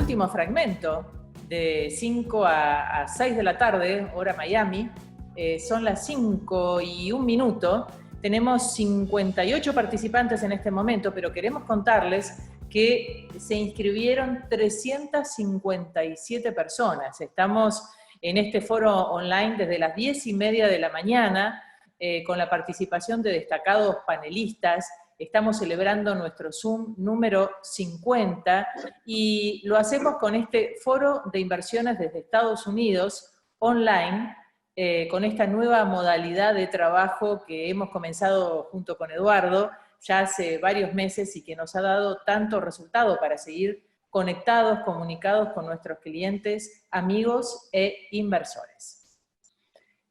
último fragmento de 5 a 6 de la tarde, hora Miami. Son las 5:01. Tenemos 58 participantes en este momento, pero queremos contarles que se inscribieron 357 personas. Estamos en este foro online desde las 10:30 de la mañana, con la participación de destacados panelistas. Estamos celebrando nuestro Zoom número 50 y lo hacemos con este foro de inversiones desde Estados Unidos, online, con esta nueva modalidad de trabajo que hemos comenzado junto con Eduardo ya hace varios meses y que nos ha dado tanto resultado para seguir conectados, comunicados con nuestros clientes, amigos e inversores.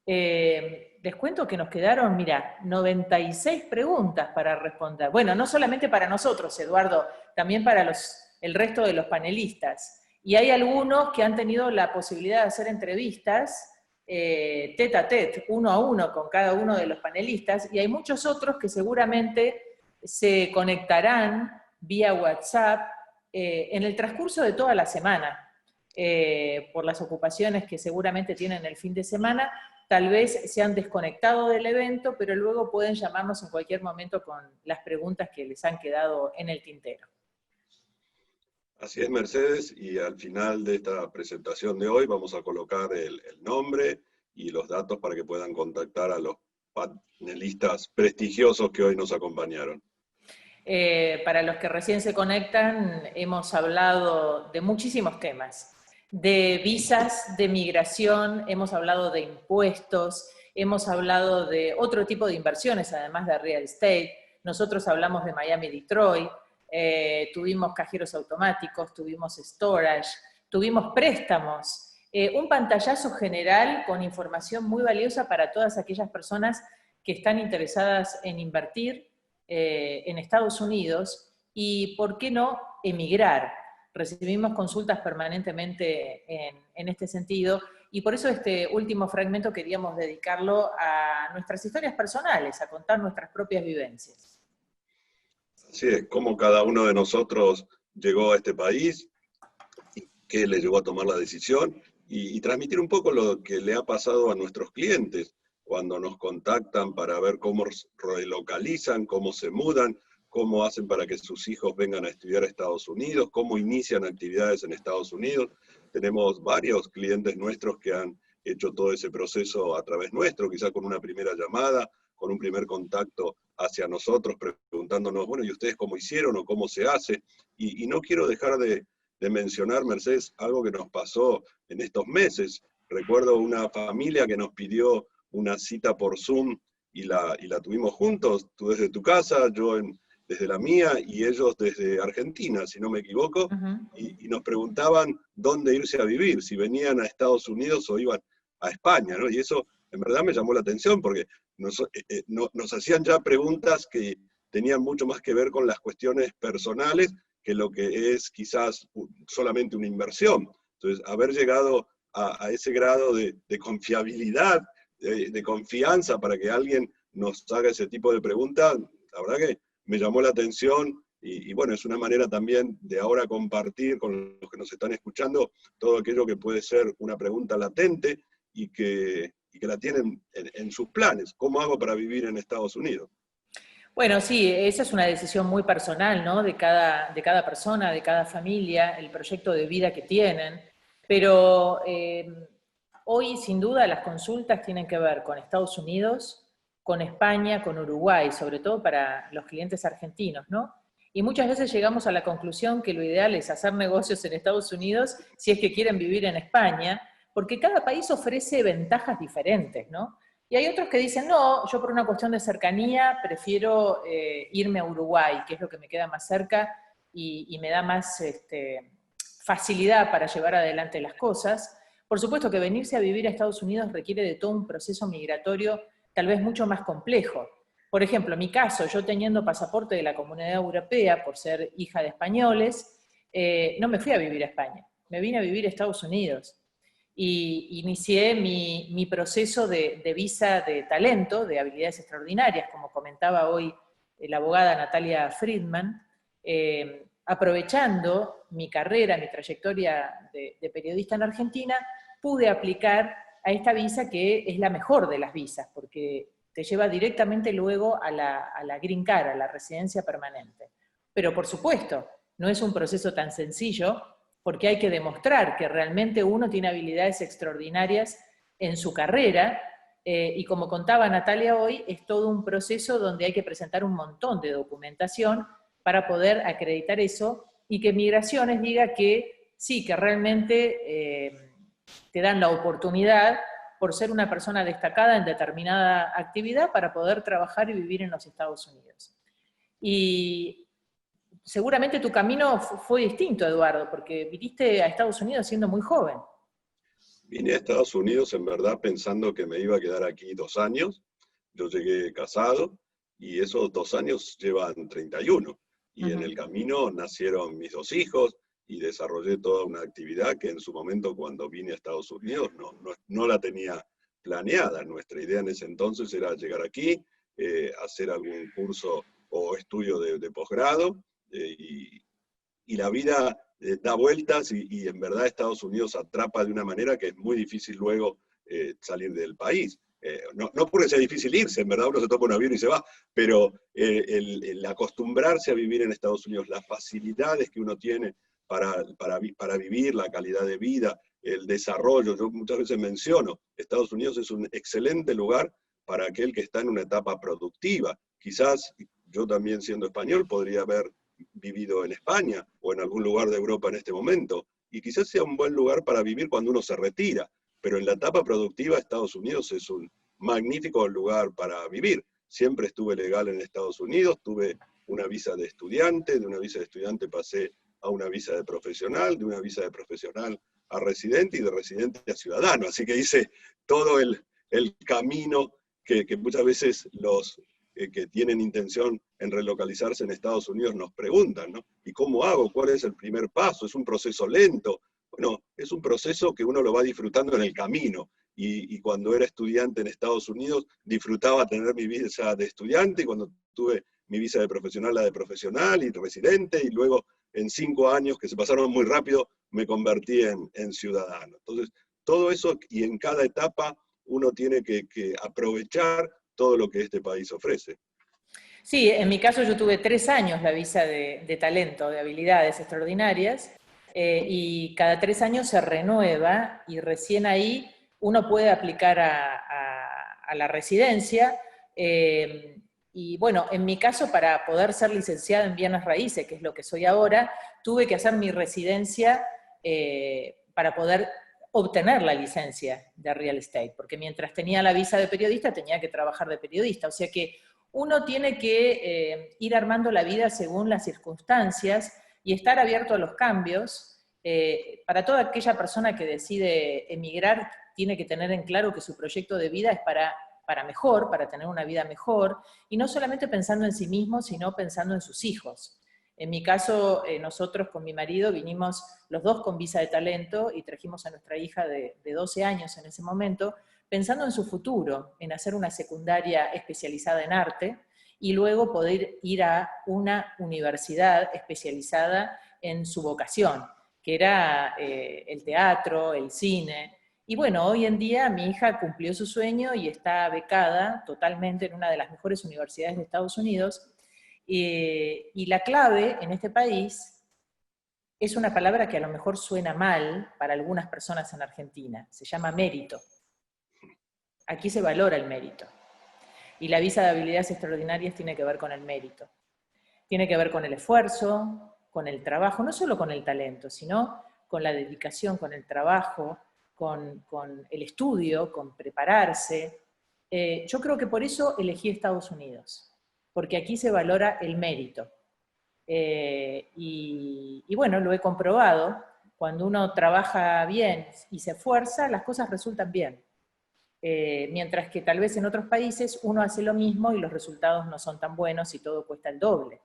Les cuento que nos quedaron, mira, 96 preguntas para responder. Bueno, no solamente para nosotros, Eduardo, también para el resto de los panelistas. Y hay algunos que han tenido la posibilidad de hacer entrevistas tete a tete, uno a uno con cada uno de los panelistas, y hay muchos otros que seguramente se conectarán vía WhatsApp en el transcurso de toda la semana, por las ocupaciones que seguramente tienen el fin de semana. Tal vez se han desconectado del evento, pero luego pueden llamarnos en cualquier momento con las preguntas que les han quedado en el tintero. Así es, Mercedes, y al final de esta presentación de hoy vamos a colocar el nombre y los datos para que puedan contactar a los panelistas prestigiosos que hoy nos acompañaron. Para los que recién se conectan, hemos hablado de muchísimos temas, de visas, de migración, hemos hablado de impuestos, hemos hablado de otro tipo de inversiones, además de real estate. Nosotros hablamos de Miami-Detroit, tuvimos cajeros automáticos, tuvimos storage, tuvimos préstamos, un pantallazo general con información muy valiosa para todas aquellas personas que están interesadas en invertir en Estados Unidos y, ¿por qué no, emigrar? Recibimos consultas permanentemente en este sentido, y por eso este último fragmento queríamos dedicarlo a nuestras historias personales, a contar nuestras propias vivencias. Así es, cómo cada uno de nosotros llegó a este país, y qué le llevó a tomar la decisión, y transmitir un poco lo que le ha pasado a nuestros clientes cuando nos contactan para ver cómo relocalizan, cómo se mudan, cómo hacen para que sus hijos vengan a estudiar a Estados Unidos, cómo inician actividades en Estados Unidos. Tenemos varios clientes nuestros que han hecho todo ese proceso a través nuestro, quizá con una primera llamada, con un primer contacto hacia nosotros, preguntándonos, bueno, ¿y ustedes cómo hicieron o cómo se hace? Y no quiero dejar de mencionar, Mercedes, algo que nos pasó en estos meses. Recuerdo una familia que nos pidió una cita por Zoom y la tuvimos juntos, tú desde tu casa, yo desde la mía, y ellos desde Argentina, si no me equivoco, y nos preguntaban dónde irse a vivir, si venían a Estados Unidos o iban a España, ¿no? Y eso en verdad me llamó la atención, porque nos hacían ya preguntas que tenían mucho más que ver con las cuestiones personales que lo que es quizás solamente una inversión. Entonces, haber llegado a ese grado de confiabilidad, de confianza para que alguien nos haga ese tipo de preguntas, la verdad que me llamó la atención, y bueno, es una manera también de ahora compartir con los que nos están escuchando todo aquello que puede ser una pregunta latente y que la tienen en sus planes. ¿Cómo hago para vivir en Estados Unidos? Bueno, sí, esa es una decisión muy personal, ¿no? De cada persona, de cada familia, el proyecto de vida que tienen. Pero hoy, sin duda, las consultas tienen que ver con Estados Unidos, con España, con Uruguay, sobre todo para los clientes argentinos, ¿no? Y muchas veces llegamos a la conclusión que lo ideal es hacer negocios en Estados Unidos si es que quieren vivir en España, porque cada país ofrece ventajas diferentes, ¿no? Y hay otros que dicen, no, yo por una cuestión de cercanía prefiero irme a Uruguay, que es lo que me queda más cerca y me da más facilidad para llevar adelante las cosas. Por supuesto que venirse a vivir a Estados Unidos requiere de todo un proceso migratorio tal vez mucho más complejo. Por ejemplo, en mi caso, yo teniendo pasaporte de la Comunidad Europea por ser hija de españoles, no me fui a vivir a España, me vine a vivir a Estados Unidos. Y inicié mi proceso de visa de talento, de habilidades extraordinarias, como comentaba hoy la abogada Natalia Friedman, aprovechando mi carrera, mi trayectoria de periodista en Argentina, pude aplicar a esta visa que es la mejor de las visas, porque te lleva directamente luego a la Green Card, a la residencia permanente. Pero por supuesto, no es un proceso tan sencillo, porque hay que demostrar que realmente uno tiene habilidades extraordinarias en su carrera, y como contaba Natalia hoy, es todo un proceso donde hay que presentar un montón de documentación para poder acreditar eso, y que Migraciones diga que sí, que realmente te dan la oportunidad por ser una persona destacada en determinada actividad para poder trabajar y vivir en los Estados Unidos. Y seguramente tu camino fue distinto, Eduardo, porque viniste a Estados Unidos siendo muy joven. Vine a Estados Unidos en verdad pensando que me iba a quedar aquí 2 años. Yo llegué casado y esos 2 años llevan 31. Y en el camino nacieron mis 2 hijos y desarrollé toda una actividad que en su momento cuando vine a Estados Unidos no la tenía planeada. Nuestra idea en ese entonces era llegar aquí, hacer algún curso o estudio de posgrado, y la vida da vueltas y en verdad Estados Unidos atrapa de una manera que es muy difícil luego salir del país. No porque sea difícil irse, en verdad uno se toma un avión y se va, pero el acostumbrarse a vivir en Estados Unidos, las facilidades que uno tiene para vivir, la calidad de vida, el desarrollo. Yo muchas veces menciono, Estados Unidos es un excelente lugar para aquel que está en una etapa productiva. Quizás yo también siendo español podría haber vivido en España o en algún lugar de Europa en este momento, y quizás sea un buen lugar para vivir cuando uno se retira, pero en la etapa productiva Estados Unidos es un magnífico lugar para vivir. Siempre estuve legal en Estados Unidos, tuve una visa de estudiante, de una visa de estudiante pasé a una visa de profesional, de una visa de profesional a residente y de residente a ciudadano, así que hice todo el camino que muchas veces los que tienen intención en relocalizarse en Estados Unidos nos preguntan, ¿no? ¿Y cómo hago? ¿Cuál es el primer paso? ¿Es un proceso lento? Bueno, es un proceso que uno lo va disfrutando en el camino. Y cuando era estudiante en Estados Unidos, disfrutaba tener mi visa de estudiante, y cuando tuve mi visa de profesional, la de profesional y residente, y luego en 5 años, que se pasaron muy rápido, me convertí en ciudadano. Entonces, todo eso, y en cada etapa uno tiene que aprovechar todo lo que este país ofrece. Sí, en mi caso yo tuve 3 años la visa de talento, de habilidades extraordinarias, y cada 3 años se renueva y recién ahí uno puede aplicar a la residencia. Y bueno, en mi caso, para poder ser licenciada en bienes raíces, que es lo que soy ahora, tuve que hacer mi residencia para poder obtener la licencia de real estate, porque mientras tenía la visa de periodista tenía que trabajar de periodista, o sea que uno tiene que ir armando la vida según las circunstancias y estar abierto a los cambios. Para toda aquella persona que decide emigrar, tiene que tener en claro que su proyecto de vida es para mejor, para tener una vida mejor, y no solamente pensando en sí mismo, sino pensando en sus hijos. En mi caso, nosotros con mi marido vinimos los dos con visa de talento y trajimos a nuestra hija de 12 años en ese momento, pensando en su futuro, en hacer una secundaria especializada en arte y luego poder ir a una universidad especializada en su vocación, que era el teatro, el cine. Y bueno, hoy en día mi hija cumplió su sueño y está becada totalmente en una de las mejores universidades de Estados Unidos. Y la clave en este país es una palabra que a lo mejor suena mal para algunas personas en Argentina, se llama mérito. Aquí se valora el mérito. Y la visa de habilidades extraordinarias tiene que ver con el mérito. Tiene que ver con el esfuerzo, con el trabajo, no solo con el talento, sino con la dedicación, con el trabajo, con el estudio, con prepararse. Yo creo que por eso elegí Estados Unidos, porque aquí se valora el mérito. Y bueno, lo he comprobado, cuando uno trabaja bien y se esfuerza, las cosas resultan bien. Mientras que tal vez en otros países uno hace lo mismo y los resultados no son tan buenos y todo cuesta el doble.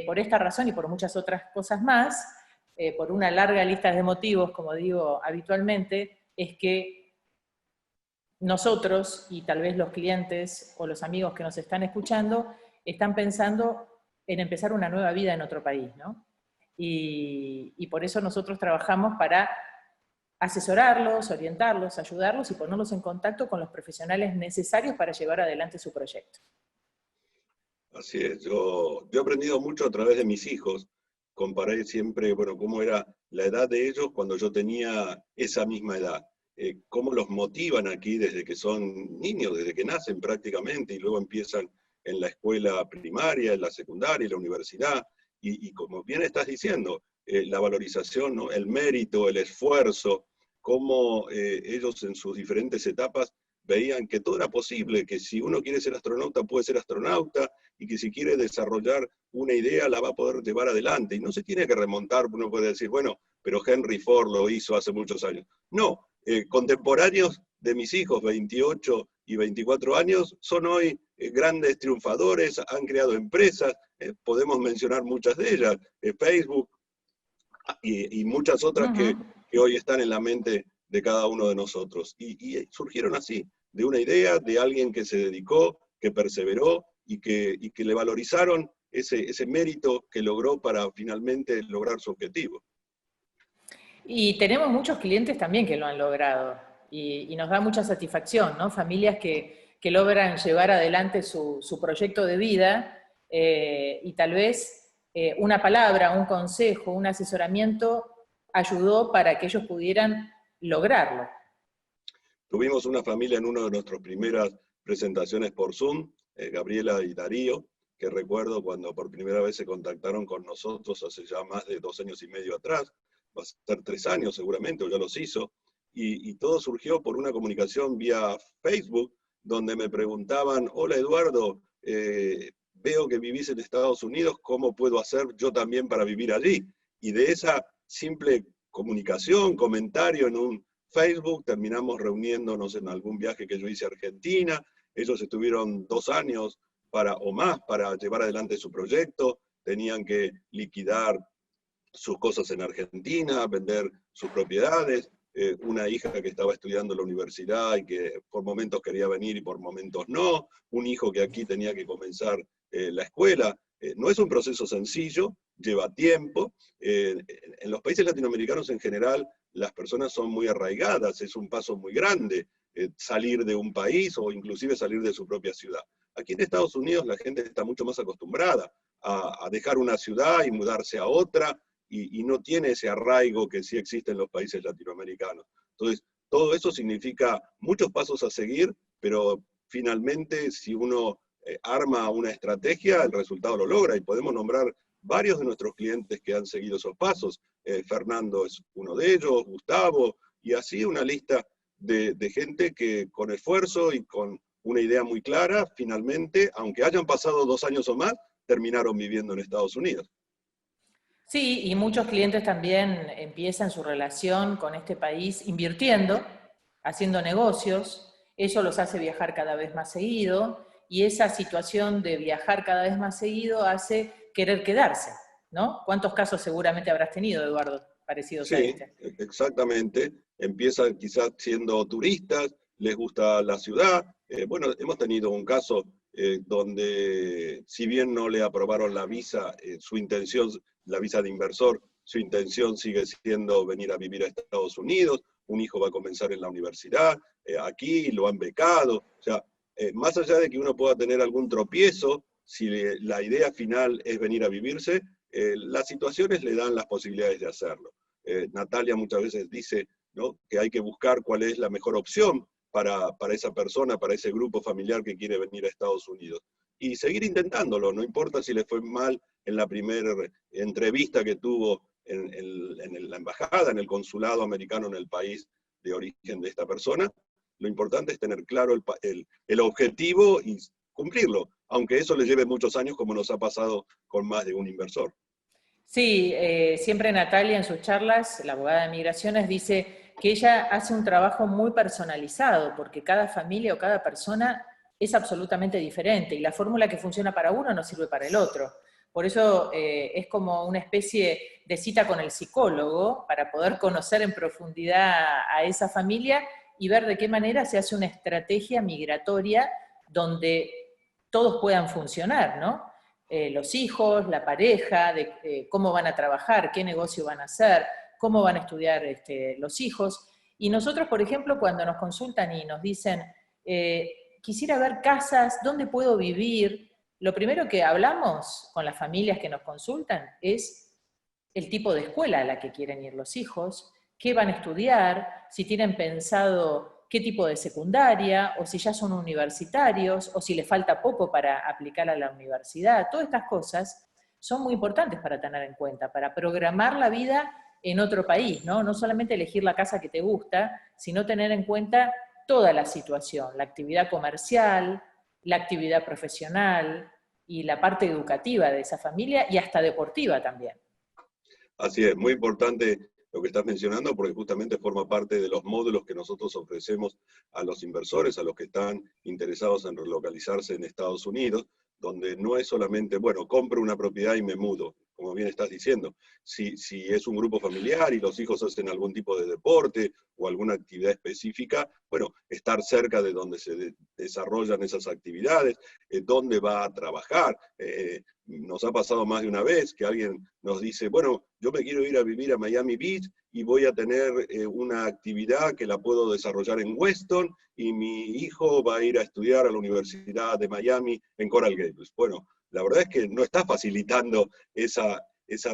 Por esta razón y por muchas otras cosas más, por una larga lista de motivos, como digo habitualmente, es que nosotros y tal vez los clientes o los amigos que nos están escuchando están pensando en empezar una nueva vida en otro país, ¿no? y por eso nosotros trabajamos para asesorarlos, orientarlos, ayudarlos y ponerlos en contacto con los profesionales necesarios para llevar adelante su proyecto. Así es, yo he aprendido mucho a través de mis hijos. Comparé siempre, bueno, cómo era la edad de ellos cuando yo tenía esa misma edad. Cómo los motivan aquí desde que son niños, desde que nacen prácticamente, y luego empiezan en la escuela primaria, en la secundaria, en la universidad. Y como bien estás diciendo, la valorización, ¿no? El mérito, el esfuerzo, cómo ellos en sus diferentes etapas veían que todo era posible, que si uno quiere ser astronauta, puede ser astronauta, y que si quiere desarrollar una idea, la va a poder llevar adelante. Y no se tiene que remontar, uno puede decir, bueno, pero Henry Ford lo hizo hace muchos años. No, contemporáneos de mis hijos, 28 y 24 años, son hoy grandes triunfadores, han creado empresas, podemos mencionar muchas de ellas, Facebook y muchas otras que hoy están en la mente de cada uno de nosotros. Y surgieron así, de una idea, de alguien que se dedicó, que perseveró y que le valorizaron ese mérito que logró para finalmente lograr su objetivo. Y tenemos muchos clientes también que lo han logrado y nos da mucha satisfacción, ¿no? Familias que logran llevar adelante su proyecto de vida y tal vez una palabra, un consejo, un asesoramiento ayudó para que ellos pudieran lograrlo. Tuvimos una familia en una de nuestras primeras presentaciones por Zoom, Gabriela y Darío, que recuerdo cuando por primera vez se contactaron con nosotros hace ya más de 2 años y medio atrás, va a ser 3 años seguramente, o ya los hizo, y todo surgió por una comunicación vía Facebook, donde me preguntaban, hola Eduardo, veo que vivís en Estados Unidos, ¿cómo puedo hacer yo también para vivir allí? Y de esa simple comunicación, comentario en un Facebook, terminamos reuniéndonos en algún viaje que yo hice a Argentina, ellos estuvieron 2 años o más para llevar adelante su proyecto, tenían que liquidar sus cosas en Argentina, vender sus propiedades, una hija que estaba estudiando en la universidad y que por momentos quería venir y por momentos no, un hijo que aquí tenía que comenzar la escuela. No es un proceso sencillo, lleva tiempo. En los países latinoamericanos en general las personas son muy arraigadas, es un paso muy grande salir de un país o inclusive salir de su propia ciudad. Aquí en Estados Unidos la gente está mucho más acostumbrada a dejar una ciudad y mudarse a otra, y no tiene ese arraigo que sí existe en los países latinoamericanos. Entonces, todo eso significa muchos pasos a seguir, pero finalmente si uno arma una estrategia, el resultado lo logra, y podemos nombrar varios de nuestros clientes que han seguido esos pasos. Fernando es uno de ellos, Gustavo, y así una lista de gente que con esfuerzo y con una idea muy clara, finalmente, aunque hayan pasado 2 años o más, terminaron viviendo en Estados Unidos. Sí, y muchos clientes también empiezan su relación con este país invirtiendo, haciendo negocios, eso los hace viajar cada vez más seguido, y esa situación de viajar cada vez más seguido hace querer quedarse, ¿no? ¿Cuántos casos seguramente habrás tenido, Eduardo, parecidos a Sí, este? exactamente. Empiezan quizás siendo turistas, les gusta la ciudad. Bueno, hemos tenido un caso donde, si bien no le aprobaron la visa, su intención, la visa de inversor, su intención sigue siendo venir a vivir a Estados Unidos. Un hijo va a comenzar en la universidad, aquí lo han becado. O sea, más allá de que uno pueda tener algún tropiezo, si la idea final es venir a vivirse, las situaciones le dan las posibilidades de hacerlo. Natalia muchas veces dice, ¿no?, que hay que buscar cuál es la mejor opción para esa persona, para ese grupo familiar que quiere venir a Estados Unidos. Y seguir intentándolo, no importa si le fue mal en la primera entrevista que tuvo en la embajada, en el consulado americano en el país de origen de esta persona. Lo importante es tener claro el objetivo y cumplirlo, aunque eso le lleve muchos años, como nos ha pasado con más de un inversor. Sí, siempre Natalia en sus charlas, la abogada de migraciones, dice que ella hace un trabajo muy personalizado, porque cada familia o cada persona es absolutamente diferente, y la fórmula que funciona para uno no sirve para el otro. Por eso es como una especie de cita con el psicólogo, para poder conocer en profundidad a esa familia y ver de qué manera se hace una estrategia migratoria donde todos puedan funcionar, ¿no? los hijos, la pareja, de cómo van a trabajar, qué negocio van a hacer, cómo van a estudiar los hijos. Y nosotros, por ejemplo, cuando nos consultan y nos dicen, quisiera ver casas, ¿dónde puedo vivir? Lo primero que hablamos con las familias que nos consultan es el tipo de escuela a la que quieren ir los hijos, qué van a estudiar, si tienen pensado qué tipo de secundaria, o si ya son universitarios, o si les falta poco para aplicar a la universidad. Todas estas cosas son muy importantes para tener en cuenta, para programar la vida en otro país, ¿no? No solamente elegir la casa que te gusta, sino tener en cuenta toda la situación, la actividad comercial, la actividad profesional y la parte educativa de esa familia y hasta deportiva también. Así es, muy importante lo que estás mencionando, porque justamente forma parte de los módulos que nosotros ofrecemos a los inversores, a los que están interesados en relocalizarse en Estados Unidos, donde no es solamente, bueno, compro una propiedad y me mudo, como bien estás diciendo. Si es un grupo familiar y los hijos hacen algún tipo de deporte o alguna actividad específica, bueno, estar cerca de donde se desarrollan esas actividades, dónde va a trabajar. Nos ha pasado más de una vez que alguien nos dice, bueno, yo me quiero ir a vivir a Miami Beach y voy a tener una actividad que la puedo desarrollar en Weston y mi hijo va a ir a estudiar a la Universidad de Miami en Coral Gables. Bueno, la verdad es que no está facilitando esa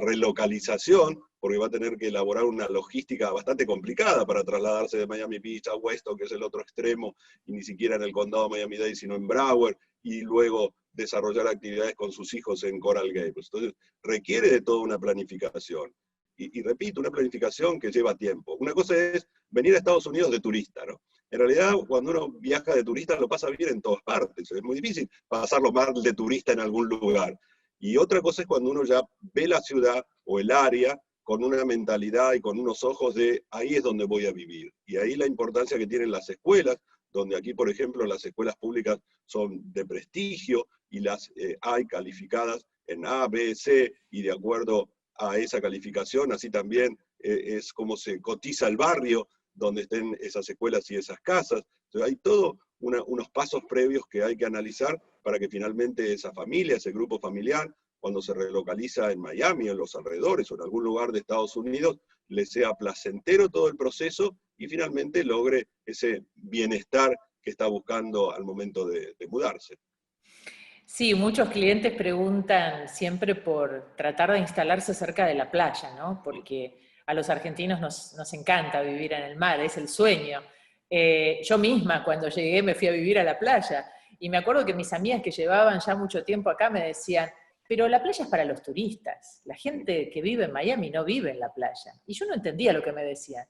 relocalización, porque va a tener que elaborar una logística bastante complicada para trasladarse de Miami Beach a Weston, que es el otro extremo, y ni siquiera en el condado de Miami-Dade, sino en Broward, y luego desarrollar actividades con sus hijos en Coral Gables. Entonces, requiere de toda una planificación. Y repito, una planificación que lleva tiempo. Una cosa es venir a Estados Unidos de turista, ¿no? En realidad, cuando uno viaja de turista, lo pasa bien en todas partes. Es muy difícil pasarlo mal de turista en algún lugar. Y otra cosa es cuando uno ya ve la ciudad o el área con una mentalidad y con unos ojos de ahí es donde voy a vivir. Y ahí la importancia que tienen las escuelas, donde aquí, por ejemplo, las escuelas públicas son de prestigio y las hay calificadas en A, B, C, y de acuerdo a esa calificación, así también es como se cotiza el barrio donde estén esas escuelas y esas casas. Entonces hay todo unos pasos previos que hay que analizar para que finalmente esa familia, ese grupo familiar, cuando se relocaliza en Miami, en los alrededores o en algún lugar de Estados Unidos, le sea placentero todo el proceso y finalmente logre ese bienestar que está buscando al momento de mudarse. Sí, muchos clientes preguntan siempre por tratar de instalarse cerca de la playa, ¿no? Porque a los argentinos nos encanta vivir en el mar, es el sueño. Yo misma cuando llegué me fui a vivir a la playa y me acuerdo que mis amigas que llevaban ya mucho tiempo acá me decían, pero la playa es para los turistas, la gente que vive en Miami no vive en la playa. Y yo no entendía lo que me decían.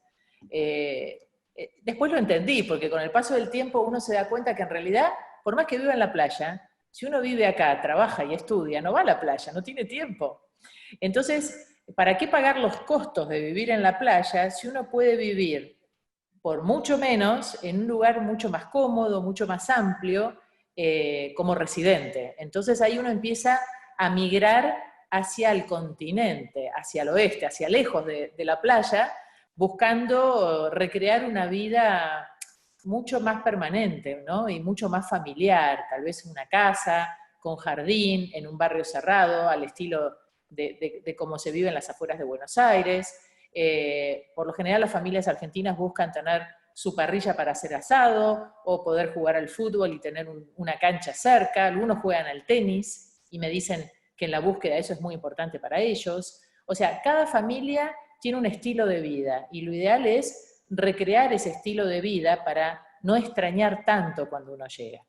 Después lo entendí, porque con el paso del tiempo uno se da cuenta que en realidad, por más que viva en la playa, si uno vive acá, trabaja y estudia, no va a la playa, no tiene tiempo. Entonces, ¿para qué pagar los costos de vivir en la playa si uno puede vivir por mucho menos en un lugar mucho más cómodo, mucho más amplio, como residente? Entonces ahí uno empieza a migrar hacia el continente, hacia el oeste, hacia lejos de la playa, buscando recrear una vida mucho más permanente, ¿no? Y mucho más familiar, tal vez en una casa, con jardín, en un barrio cerrado, al estilo de cómo se vive en las afueras de Buenos Aires. Por lo general las familias argentinas buscan tener su parrilla para hacer asado, o poder jugar al fútbol y tener una cancha cerca. Algunos juegan al tenis y me dicen que en la búsqueda eso es muy importante para ellos. O sea, cada familia tiene un estilo de vida y lo ideal es recrear ese estilo de vida para no extrañar tanto cuando uno llega.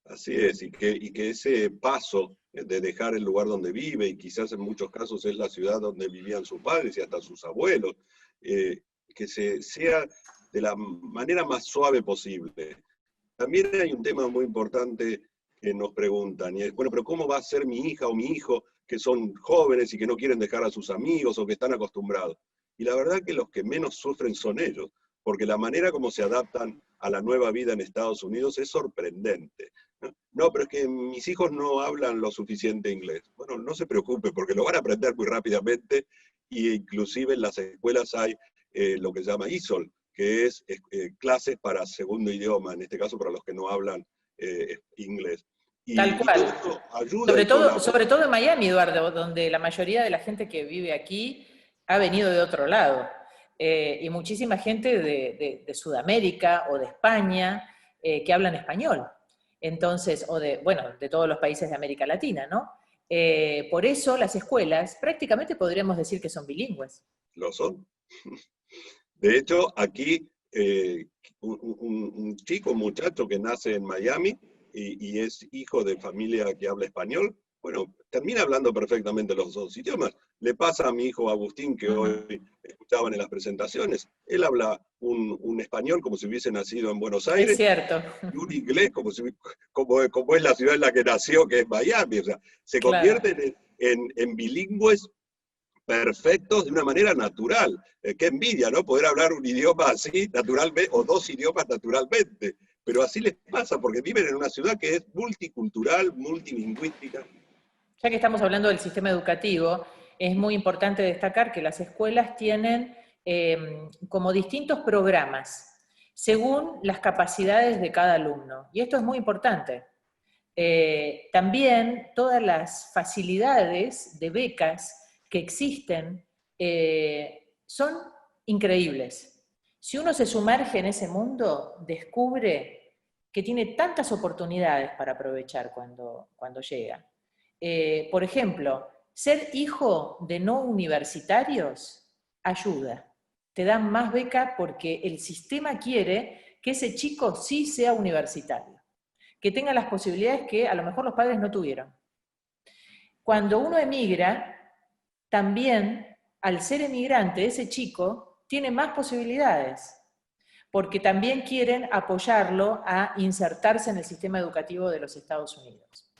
Así es, y que ese paso de dejar el lugar donde vive, y quizás en muchos casos es la ciudad donde vivían sus padres y hasta sus abuelos, que sea de la manera más suave posible. También hay un tema muy importante que nos preguntan, y es, bueno, pero ¿cómo va a ser mi hija o mi hijo que son jóvenes y que no quieren dejar a sus amigos o que están acostumbrados? Y la verdad que los que menos sufren son ellos, porque la manera como se adaptan a la nueva vida en Estados Unidos es sorprendente. No, pero es que mis hijos no hablan lo suficiente inglés. Bueno, no se preocupe, porque lo van a aprender muy rápidamente, y inclusive en las escuelas hay lo que se llama ESOL, que es clases para segundo idioma, en este caso para los que no hablan inglés. Tal Y todo cual. eso ayuda y colabora. Sobre todo en Miami, Eduardo, donde la mayoría de la gente que vive aquí ha venido de otro lado. Y muchísima gente de Sudamérica o de España que hablan español. Entonces, o de, bueno, de todos los países de América Latina, ¿no? Por eso las escuelas prácticamente podríamos decir que son bilingües. Lo son. De hecho, aquí un chico, un muchacho que nace en Miami y es hijo de familia que habla español, bueno, termina hablando perfectamente los dos idiomas. Le pasa a mi hijo Agustín, que Ujú. hoy escuchaban en las presentaciones. Él habla un español como si hubiese nacido en Buenos Es Aires cierto, y un inglés como es la ciudad en la que nació, que es Miami. O sea, se claro. convierten en bilingües perfectos de una manera natural. Qué envidia, ¿no? Poder hablar un idioma así naturalmente, o dos idiomas naturalmente. Pero así les pasa, porque viven en una ciudad que es multicultural, multilingüística. Ya que estamos hablando del sistema educativo, es muy importante destacar que las escuelas tienen como distintos programas según las capacidades de cada alumno. Y esto es muy importante. También todas las facilidades de becas que existen son increíbles. Si uno se sumerge en ese mundo, descubre que tiene tantas oportunidades para aprovechar cuando llega. Por ejemplo, ser hijo de no universitarios ayuda. Te dan más beca porque el sistema quiere que ese chico sí sea universitario, que tenga las posibilidades que a lo mejor los padres no tuvieron. Cuando uno emigra, también al ser emigrante, ese chico tiene más posibilidades, porque también quieren apoyarlo a insertarse en el sistema educativo de los Estados Unidos.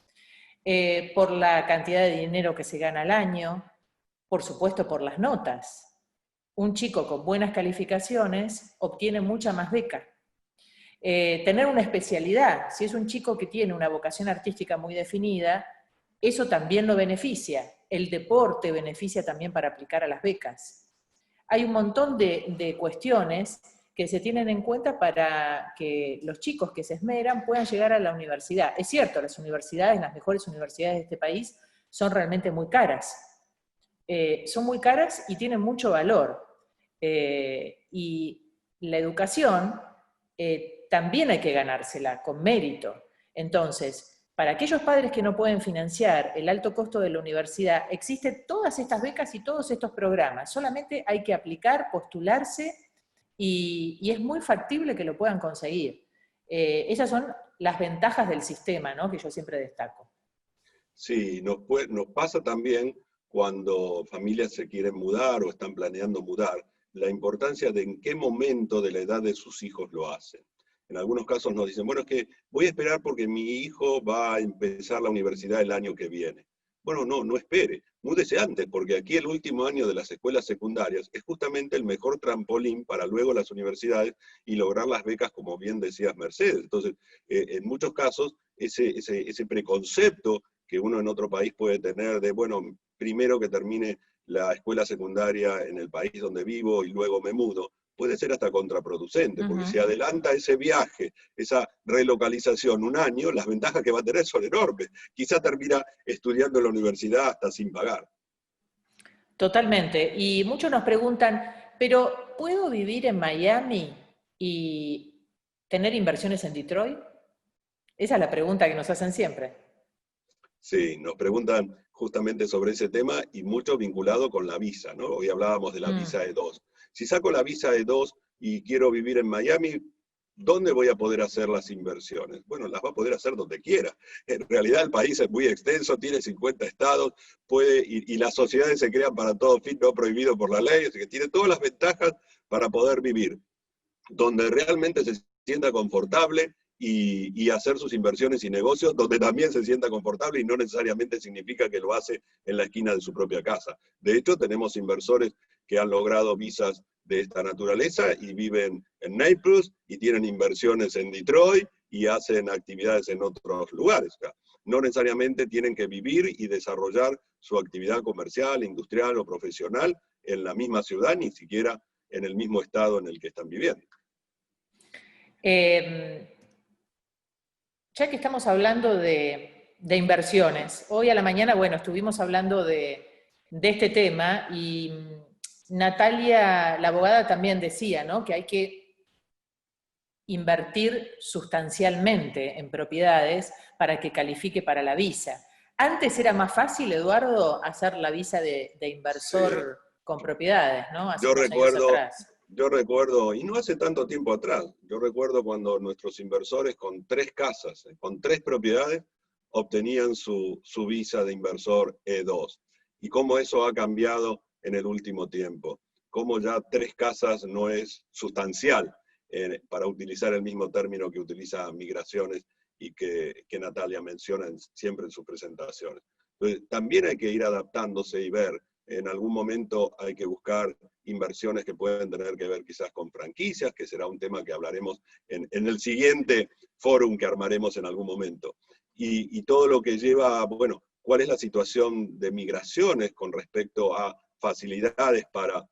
Por la cantidad de dinero que se gana al año, por supuesto por las notas. Un chico con buenas calificaciones obtiene mucha más beca. Tener una especialidad, si es un chico que tiene una vocación artística muy definida, eso también lo beneficia. El deporte beneficia también para aplicar a las becas. Hay un montón de cuestiones que se tienen en cuenta para que los chicos que se esmeran puedan llegar a la universidad. Es cierto, las universidades, las mejores universidades de este país, son realmente muy caras. Son muy caras y tienen mucho valor. Y la educación también hay que ganársela con mérito. Entonces, para aquellos padres que no pueden financiar el alto costo de la universidad, existen todas estas becas y todos estos programas. Solamente hay que aplicar, postularse y es muy factible que lo puedan conseguir. Esas son las ventajas del sistema, ¿no? Que yo siempre destaco. Sí, nos pasa también cuando familias se quieren mudar o están planeando mudar, la importancia de en qué momento de la edad de sus hijos lo hacen. En algunos casos nos dicen, bueno, es que voy a esperar porque mi hijo va a empezar la universidad el año que viene. Bueno, no espere, múdese antes, porque aquí el último año de las escuelas secundarias es justamente el mejor trampolín para luego las universidades y lograr las becas, como bien decías, Mercedes. Entonces, en muchos casos, ese preconcepto que uno en otro país puede tener de, bueno, primero que termine la escuela secundaria en el país donde vivo y luego me mudo, puede ser hasta contraproducente, Uh porque -huh. si adelanta ese viaje, esa relocalización un año, las ventajas que va a tener son enormes. Quizá termina estudiando en la universidad hasta sin pagar. Totalmente. Y muchos nos preguntan, pero ¿puedo vivir en Miami y tener inversiones en Detroit? Esa es la pregunta que nos hacen siempre. Sí, nos preguntan justamente sobre ese tema y mucho vinculado con la visa, ¿no? Hoy hablábamos de la Mm. visa E2. Si saco la visa E2 y quiero vivir en Miami, ¿dónde voy a poder hacer las inversiones? Bueno, las va a poder hacer donde quiera. En realidad el país es muy extenso, tiene 50 estados, y las sociedades se crean para todo fin no prohibido por la ley, así que tiene todas las ventajas para poder vivir donde realmente se sienta confortable y hacer sus inversiones y negocios donde también se sienta confortable y no necesariamente significa que lo hace en la esquina de su propia casa. De hecho, tenemos inversores que han logrado visas de esta naturaleza y viven en Naples y tienen inversiones en Detroit y hacen actividades en otros lugares. No necesariamente tienen que vivir y desarrollar su actividad comercial, industrial o profesional en la misma ciudad, ni siquiera en el mismo estado en el que están viviendo. Eh, ya que estamos hablando de inversiones. Hoy a la mañana, bueno, estuvimos hablando de este tema y Natalia, la abogada, también decía, ¿no?, que hay que invertir sustancialmente en propiedades para que califique para la visa. Antes era más fácil, Eduardo, hacer la visa de Sí. inversor con propiedades, ¿no? Hace Yo unos años recuerdo, atrás. yo recuerdo, y no hace tanto tiempo atrás, yo recuerdo cuando nuestros inversores con 3 casas, con 3 propiedades, obtenían su visa de inversor E2. Y cómo eso ha cambiado en el último tiempo. Cómo ya 3 casas no es sustancial, para utilizar el mismo término que utiliza Migraciones y que Natalia menciona siempre en sus presentaciones. Entonces, también hay que ir adaptándose y ver. En algún momento hay que buscar inversiones que pueden tener que ver quizás con franquicias, que será un tema que hablaremos en el siguiente fórum que armaremos en algún momento. Y todo lo que lleva, bueno, cuál es la situación de migraciones con respecto a facilidades para,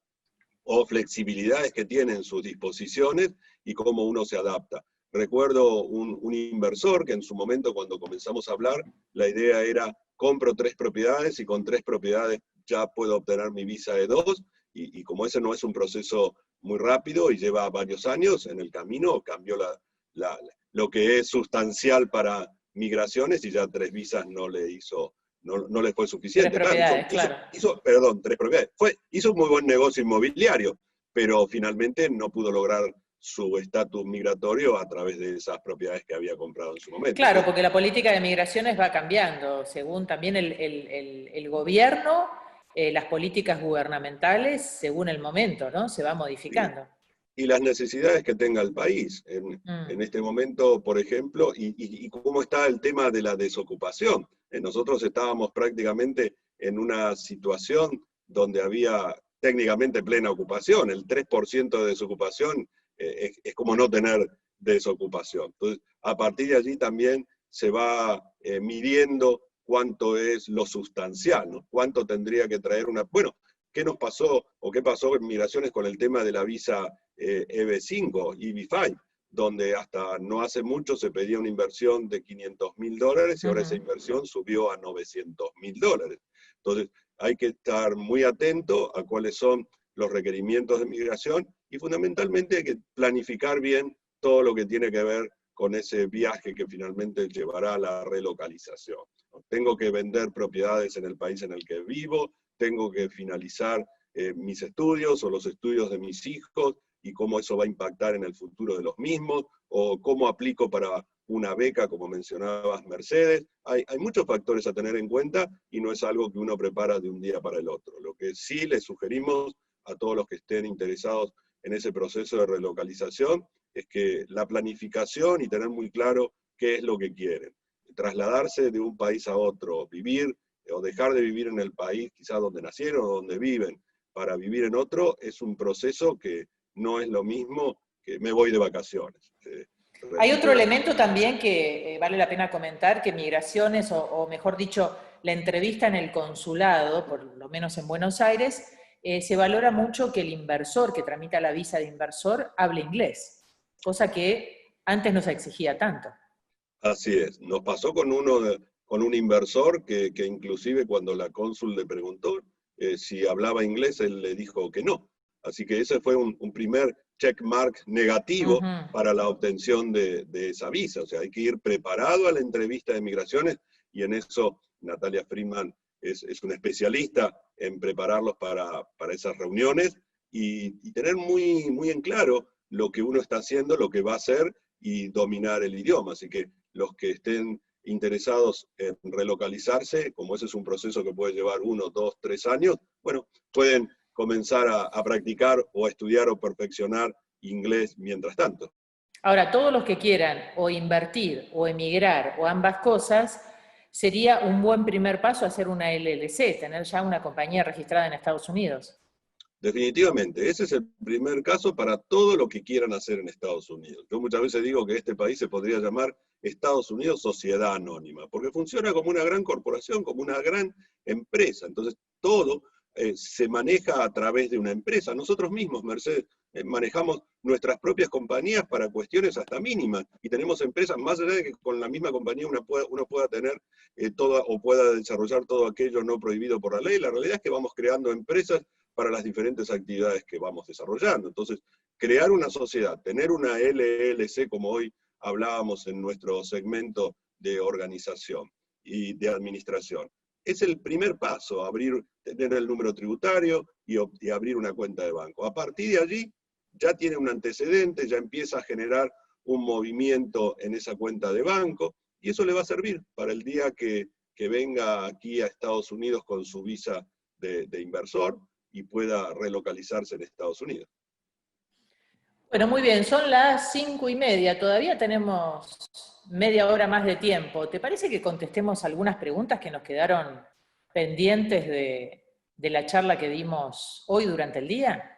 o flexibilidades que tienen sus disposiciones y cómo uno se adapta. Recuerdo un inversor que en su momento, cuando comenzamos a hablar, la idea era: compro 3 propiedades y con 3 propiedades ya puedo obtener mi visa E2, y como ese no es un proceso muy rápido y lleva varios años, en el camino cambió lo que es sustancial para migraciones, y ya 3 visas no le fue 3 suficiente. Claro, propiedades, claro. perdón, 3 propiedades. Hizo un muy buen negocio inmobiliario, pero finalmente no pudo lograr su estatus migratorio a través de esas propiedades que había comprado en su momento. Claro, Entonces, porque la política de migraciones va cambiando, según también el gobierno, las políticas gubernamentales, según el momento, ¿no? Se va y, modificando. y las necesidades que tenga el país. Mm. En este momento, por ejemplo, y cómo está el tema de la desocupación. Nosotros estábamos prácticamente en una situación donde había técnicamente plena ocupación. El 3% de desocupación es como no tener desocupación. Entonces, a partir de allí también se va midiendo cuánto es lo sustancial, ¿no? Cuánto tendría que traer una... Bueno, ¿qué nos pasó o qué pasó en migraciones con el tema de la visa EB5, EB5, donde hasta no hace mucho se pedía una inversión de $500.000 y ahora esa inversión subió a $900.000? Entonces, hay que estar muy atento a cuáles son los requerimientos de migración y fundamentalmente hay que planificar bien todo lo que tiene que ver con ese viaje que finalmente llevará a la relocalización. Tengo que vender propiedades en el país en el que vivo, tengo que finalizar mis estudios o los estudios de mis hijos y cómo eso va a impactar en el futuro de los mismos, o cómo aplico para una beca, como mencionabas, Mercedes. Hay muchos factores a tener en cuenta y no es algo que uno prepara de un día para el otro. Lo que sí les sugerimos a todos los que estén interesados en ese proceso de relocalización es que la planificación y tener muy claro qué es lo que quieren. Trasladarse de un país a otro, vivir o dejar de vivir en el país quizás donde nacieron o donde viven, para vivir en otro, es un proceso que no es lo mismo que me voy de vacaciones. Hay otro Repito, elemento también que vale la pena comentar, que Migraciones, o mejor dicho, la entrevista en el consulado, por lo menos en Buenos Aires, se valora mucho que el inversor que tramita la visa de inversor hable inglés, cosa que antes no se exigía tanto. así es. Nos pasó con con un inversor que inclusive cuando la cónsul le preguntó si hablaba inglés, él le dijo que no. Así que ese fue un primer checkmark negativo para la obtención de esa visa. O sea, hay que ir preparado a la entrevista de migraciones, y en eso Natalia Friedman es una especialista en prepararlos para esas reuniones y tener muy, muy en claro lo que uno está haciendo, lo que va a hacer, y dominar el idioma. Así que los que estén interesados en relocalizarse, como ese es un proceso que puede llevar 1, 2, 3 años, bueno, pueden comenzar a practicar o a estudiar o perfeccionar inglés mientras tanto. Ahora, todos los que quieran o invertir o emigrar o ambas cosas, sería un buen primer paso hacer una LLC, tener ya una compañía registrada en Estados Unidos. Definitivamente, ese es el primer caso para todo lo que quieran hacer en Estados Unidos. Yo muchas veces digo que este país se podría llamar Estados Unidos Sociedad Anónima, porque funciona como una gran corporación, como una gran empresa. Entonces, todo se maneja a través de una empresa. Nosotros mismos, Mercedes, manejamos nuestras propias compañías para cuestiones hasta mínimas, y tenemos empresas, más allá de que con la misma compañía uno pueda tener o pueda desarrollar todo aquello no prohibido por la ley, la realidad es que vamos creando empresas para las diferentes actividades que vamos desarrollando. Entonces, crear una sociedad, tener una LLC, como hoy hablábamos en nuestro segmento de organización y de administración, es el primer paso, tener el número tributario y abrir una cuenta de banco. A partir de allí, ya tiene un antecedente, ya empieza a generar un movimiento en esa cuenta de banco, y eso le va a servir para el día que venga aquí a Estados Unidos con su visa de inversor y pueda relocalizarse en Estados Unidos. Bueno, muy bien, son las 5:30, todavía tenemos media hora más de tiempo. ¿Te parece que contestemos algunas preguntas que nos quedaron pendientes de la charla que dimos hoy durante el día?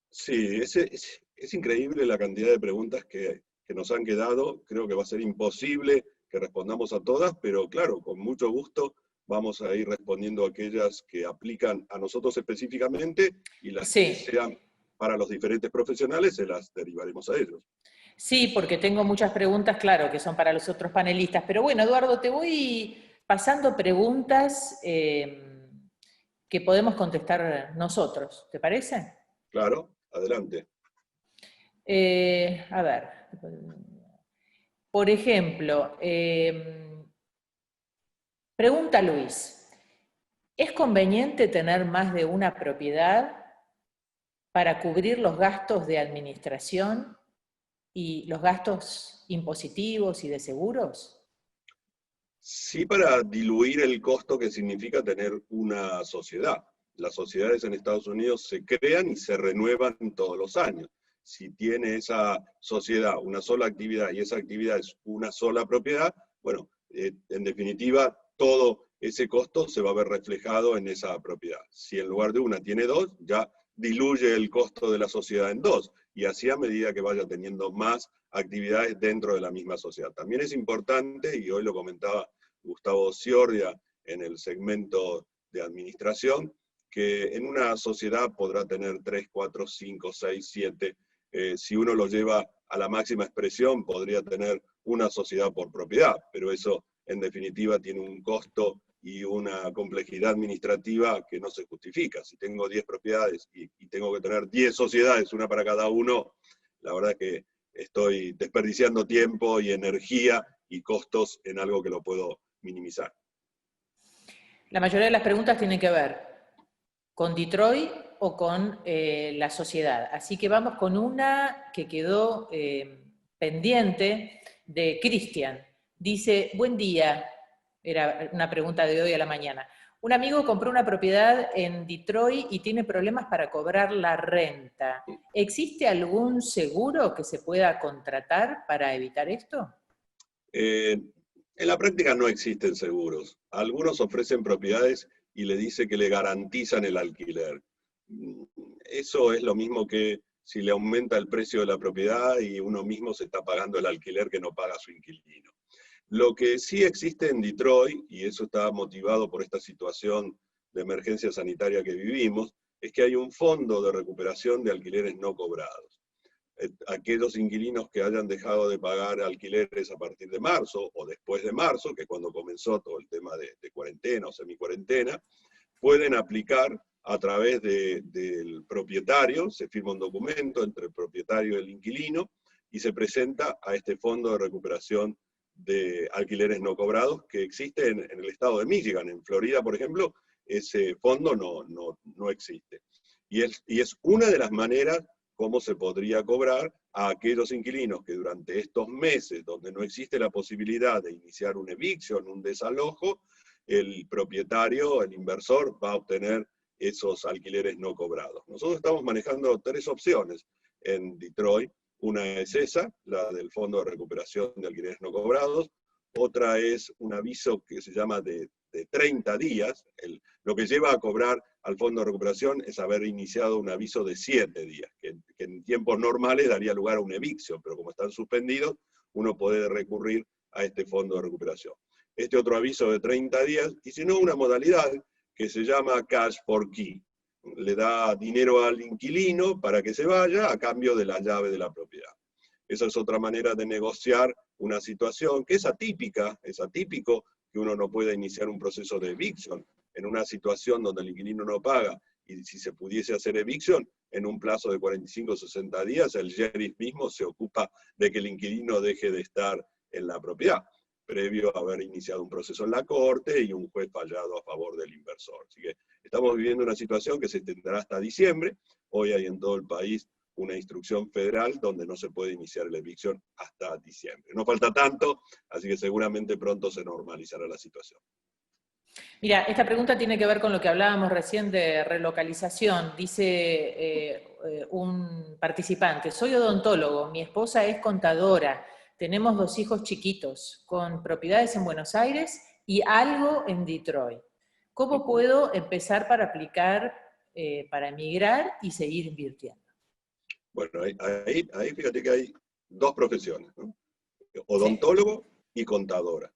Sí, es increíble la cantidad de preguntas que nos han quedado. Creo que va a ser imposible que respondamos a todas, pero claro, con mucho gusto vamos a ir respondiendo a aquellas que aplican a nosotros específicamente, y las que Sí, sean para los diferentes profesionales se las derivaremos a ellos. sí, porque tengo muchas preguntas, claro, que son para los otros panelistas. Pero bueno, Eduardo, te voy pasando preguntas que podemos contestar nosotros, ¿te parece? Claro, adelante. A ver, por ejemplo, pregunta Luis, ¿es conveniente tener más de una propiedad para cubrir los gastos de administración y los gastos impositivos y de seguros? Sí, para diluir el costo que significa tener una sociedad. Las sociedades en Estados Unidos se crean y se renuevan todos los años. Si tiene esa sociedad una sola actividad y esa actividad es una sola propiedad, bueno, en definitiva, todo ese costo se va a ver reflejado en esa propiedad. Si en lugar de una tiene dos, ya diluye el costo de la sociedad en dos, y así a medida que vaya teniendo más actividades dentro de la misma sociedad. También es importante, y hoy lo comentaba Gustavo Ciordia en el segmento de administración, que en una sociedad podrá tener 3, 4, 5, 6, 7, si uno lo lleva a la máxima expresión, podría tener una sociedad por propiedad, pero eso en definitiva tiene un costo y una complejidad administrativa que no se justifica. Si tengo 10 propiedades y tengo que tener 10 sociedades, una para cada uno, la verdad es que estoy desperdiciando tiempo y energía y costos en algo que lo puedo minimizar. La mayoría de las preguntas tienen que ver con Detroit o con la sociedad. Así que vamos con una que quedó pendiente de Cristian. Dice, buen día, era una pregunta de hoy a la mañana. Un amigo compró una propiedad en Detroit y tiene problemas para cobrar la renta. ¿Existe algún seguro que se pueda contratar para evitar esto? En la práctica no existen seguros. Algunos ofrecen propiedades y le dice que le garantizan el alquiler. Eso es lo mismo que si le aumenta el precio de la propiedad y uno mismo se está pagando el alquiler que no paga su inquilino. Lo que sí existe en Detroit, y eso está motivado por esta situación de emergencia sanitaria que vivimos, es que hay un fondo de recuperación de alquileres no cobrados. Aquellos inquilinos que hayan dejado de pagar alquileres a partir de marzo o después de marzo, que es cuando comenzó todo el tema de cuarentena o semicuarentena, pueden aplicar a través del propietario, se firma un documento entre el propietario y el inquilino, y se presenta a este fondo de recuperación de alquileres no cobrados que existe en el estado de Michigan. En Florida, por ejemplo, ese fondo no existe. Y es una de las maneras cómo se podría cobrar a aquellos inquilinos que durante estos meses, donde no existe la posibilidad de iniciar un eviction, un desalojo, el propietario, el inversor, va a obtener esos alquileres no cobrados. Nosotros estamos manejando 3 opciones en Detroit. Una es esa, la del Fondo de Recuperación de Alquileres No Cobrados. Otra es un aviso que se llama de 30 días. Lo que lleva a cobrar al Fondo de Recuperación es haber iniciado un aviso de 7 días, que en tiempos normales daría lugar a un evicción, pero como están suspendidos, uno puede recurrir a este Fondo de Recuperación. Este otro aviso de 30 días, y si no, una modalidad que se llama Cash for Key. le da dinero al inquilino para que se vaya a cambio de la llave de la propiedad. Esa es otra manera de negociar una situación que es atípica, es atípico que uno no pueda iniciar un proceso de eviction en una situación donde el inquilino no paga, y si se pudiese hacer eviction, en un plazo de 45 o 60 días, el sheriff mismo se ocupa de que el inquilino deje de estar en la propiedad, previo a haber iniciado un proceso en la corte y un juez fallado a favor del inversor. Así que estamos viviendo una situación que se extenderá hasta diciembre. Hoy hay en todo el país una instrucción federal donde no se puede iniciar la evicción hasta diciembre. No falta tanto, así que seguramente pronto se normalizará la situación. Mira, esta pregunta tiene que ver con lo que hablábamos recién de relocalización. Dice un participante, soy odontólogo, mi esposa es contadora, tenemos 2 hijos chiquitos, con propiedades en Buenos Aires y algo en Detroit. ¿Cómo puedo empezar para aplicar, para emigrar y seguir invirtiendo? Bueno, ahí fíjate que hay 2 profesiones, ¿no? Sí. Odontólogo y contadora.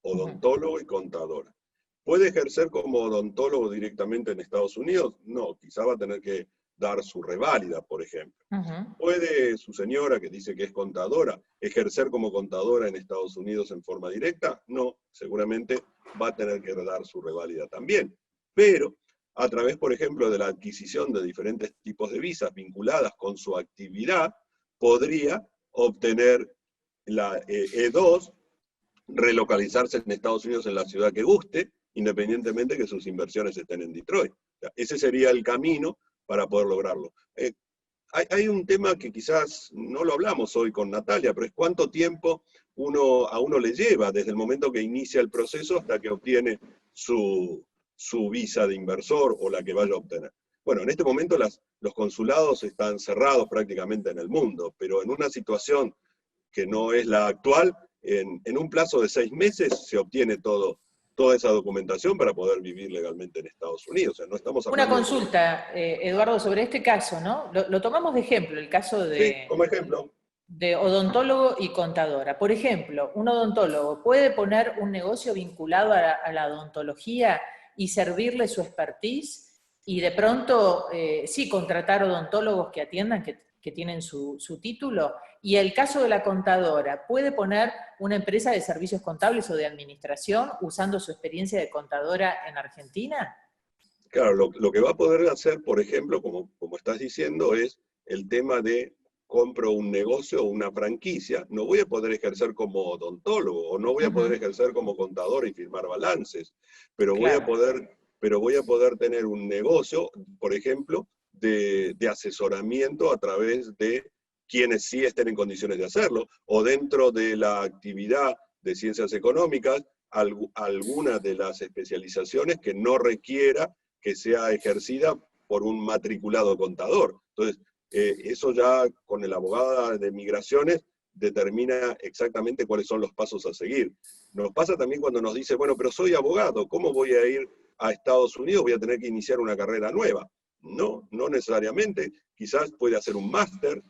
Odontólogo y contadora. ¿Puede ejercer como odontólogo directamente en Estados Unidos? No, quizá va a tener que dar su reválida, por ejemplo. ¿Puede su señora, que dice que es contadora, ejercer como contadora en Estados Unidos en forma directa? No, seguramente va a tener que dar su reválida también. Pero a través, por ejemplo, de la adquisición de diferentes tipos de visas vinculadas con su actividad, podría obtener la E2, relocalizarse en Estados Unidos en la ciudad que guste, independientemente que sus inversiones estén en Detroit. O sea, ese sería el camino para poder lograrlo. Hay un tema que quizás no lo hablamos hoy con Natalia, pero es cuánto tiempo a uno le lleva desde el momento que inicia el proceso hasta que obtiene su visa de inversor o la que vaya a obtener. Bueno, en este momento los consulados están cerrados prácticamente en el mundo, pero en una situación que no es la actual, en un plazo de 6 meses se obtiene toda esa documentación para poder vivir legalmente en Estados Unidos. O sea, no estamos Una hablando consulta, Eduardo, sobre este caso, ¿no? Lo tomamos de ejemplo, el caso Sí, como ejemplo. de odontólogo y contadora. Por ejemplo, un odontólogo puede poner un negocio vinculado a la odontología y servirle su expertise y de pronto, sí, contratar odontólogos que atiendan, que tienen su título. Y el caso de la contadora, ¿puede poner una empresa de servicios contables o de administración usando su experiencia de contadora en Argentina? Claro, lo que va a poder hacer, por ejemplo, como estás diciendo, es el tema de compro un negocio o una franquicia, no voy a poder ejercer como odontólogo o no voy a poder ejercer como contador y firmar balances, pero Claro. voy a poder tener un negocio, por ejemplo, de asesoramiento a través de quienes sí estén en condiciones de hacerlo, o dentro de la actividad de ciencias económicas, alguna de las especializaciones que no requiera que sea ejercida por un matriculado contador. Entonces, eso ya con el abogado de migraciones determina exactamente cuáles son los pasos a seguir. Nos pasa también cuando nos dice, bueno, pero soy abogado, ¿cómo voy a ir a Estados Unidos? Voy a tener que iniciar una carrera nueva. No, no necesariamente. Quizás puede hacer un máster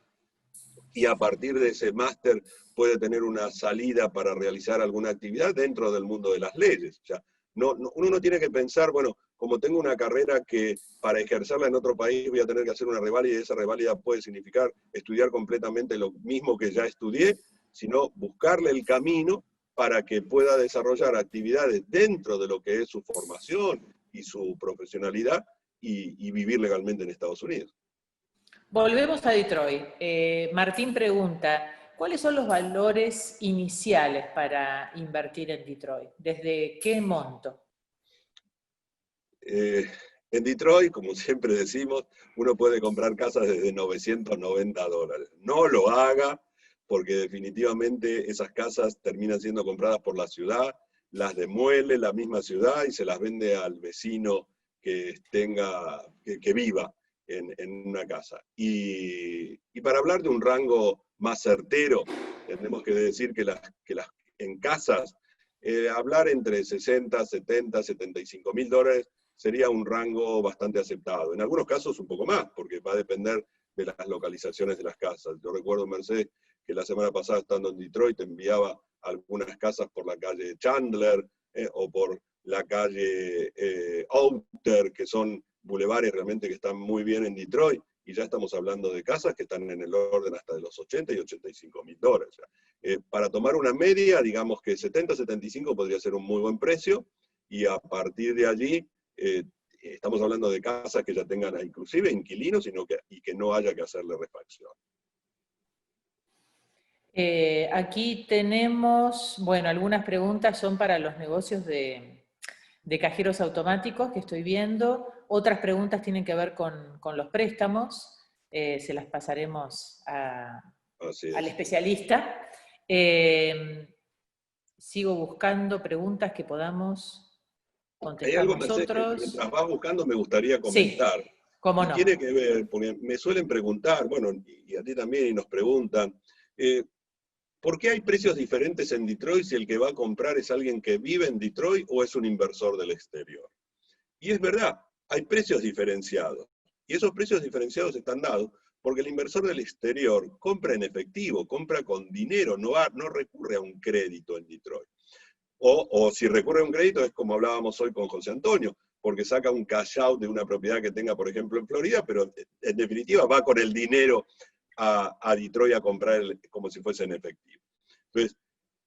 y a partir de ese máster puede tener una salida para realizar alguna actividad dentro del mundo de las leyes. O sea, uno no tiene que pensar, bueno, como tengo una carrera que para ejercerla en otro país voy a tener que hacer una reválida y esa reválida puede significar estudiar completamente lo mismo que ya estudié, sino buscarle el camino para que pueda desarrollar actividades dentro de lo que es su formación y su profesionalidad y vivir legalmente en Estados Unidos. Volvemos a Detroit. Martín pregunta, ¿cuáles son los valores iniciales para invertir en Detroit? ¿Desde qué monto? En Detroit, como siempre decimos, uno puede comprar casas desde $990. No lo haga, porque definitivamente esas casas terminan siendo compradas por la ciudad, las demuele la misma ciudad y se las vende al vecino que viva en una casa. Y para hablar de un rango más certero, tenemos que decir que en casas, hablar entre 60, 70, $75,000 sería un rango bastante aceptado. En algunos casos un poco más, porque va a depender de las localizaciones de las casas. Yo recuerdo, Mercedes, que la semana pasada, estando en Detroit, enviaba algunas casas por la calle Chandler o por la calle Outer, que son bulevares realmente que están muy bien en Detroit, y ya estamos hablando de casas que están en el orden hasta de los 80 y 85 mil dólares. Para tomar una media, digamos que 70, 75 podría ser un muy buen precio, y a partir de allí, estamos hablando de casas que ya tengan inclusive inquilinos y que no haya que hacerle refacción. Aquí tenemos, bueno, algunas preguntas son para los negocios de cajeros automáticos que estoy viendo. Otras preguntas tienen que ver con los préstamos. Se las pasaremos al especialista. Sigo buscando preguntas que podamos Hay contestar algo nosotros. mientras vas buscando me gustaría comentar. Sí, cómo Y no. tiene que ver, porque me suelen preguntar, bueno, y a ti también, y nos preguntan, ¿por qué hay precios diferentes en Detroit si el que va a comprar es alguien que vive en Detroit o es un inversor del exterior? Y es verdad, hay precios diferenciados. Y esos precios diferenciados están dados porque el inversor del exterior compra en efectivo, compra con dinero, no recurre a un crédito en Detroit. O si recurre a un crédito es como hablábamos hoy con José Antonio, porque saca un cash out de una propiedad que tenga, por ejemplo, en Florida, pero en definitiva va con el dinero a Detroit a comprar como si fuese en efectivo. Entonces,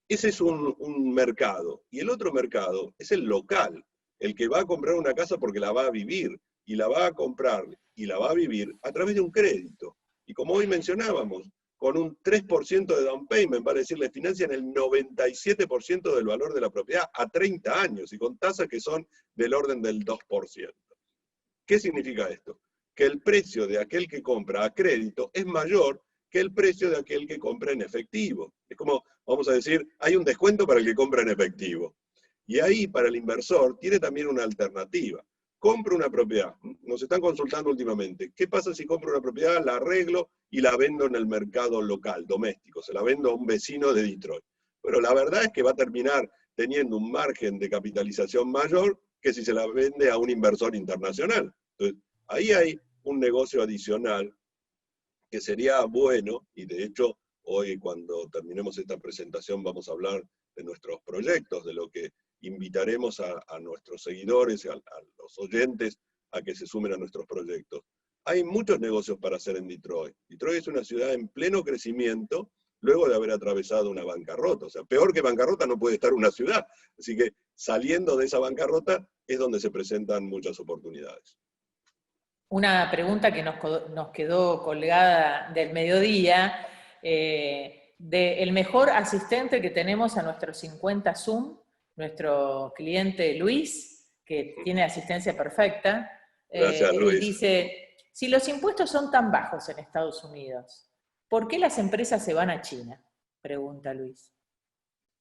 ese es un mercado. Y el otro mercado es el local, el que va a comprar una casa porque la va a vivir, y la va a comprar y la va a vivir a través de un crédito. Y como hoy mencionábamos, con un 3% de down payment, vale decir, le financian el 97% del valor de la propiedad a 30 años, y con tasas que son del orden del 2%. ¿Qué significa esto? Que el precio de aquel que compra a crédito es mayor que el precio de aquel que compra en efectivo. Es como, vamos a decir, hay un descuento para el que compra en efectivo. Y ahí, para el inversor, tiene también una alternativa. Compro una propiedad, nos están consultando últimamente, ¿qué pasa si compro una propiedad, la arreglo y la vendo en el mercado local, doméstico? Se la vendo a un vecino de Detroit. Bueno, la verdad es que va a terminar teniendo un margen de capitalización mayor que si se la vende a un inversor internacional. Entonces, ahí hay un negocio adicional que sería bueno, y de hecho, hoy cuando terminemos esta presentación vamos a hablar de nuestros proyectos, de lo que invitaremos a nuestros seguidores, a los oyentes, a que se sumen a nuestros proyectos. Hay muchos negocios para hacer en Detroit. Detroit es una ciudad en pleno crecimiento, luego de haber atravesado una bancarrota. O sea, peor que bancarrota no puede estar una ciudad. Así que saliendo de esa bancarrota es donde se presentan muchas oportunidades. Una pregunta que nos quedó colgada del mediodía, del mejor asistente que tenemos a nuestros 50 Zoom, nuestro cliente Luis, que tiene asistencia perfecta. Gracias, Luis. Dice, si los impuestos son tan bajos en Estados Unidos, ¿por qué las empresas se van a China? Pregunta Luis.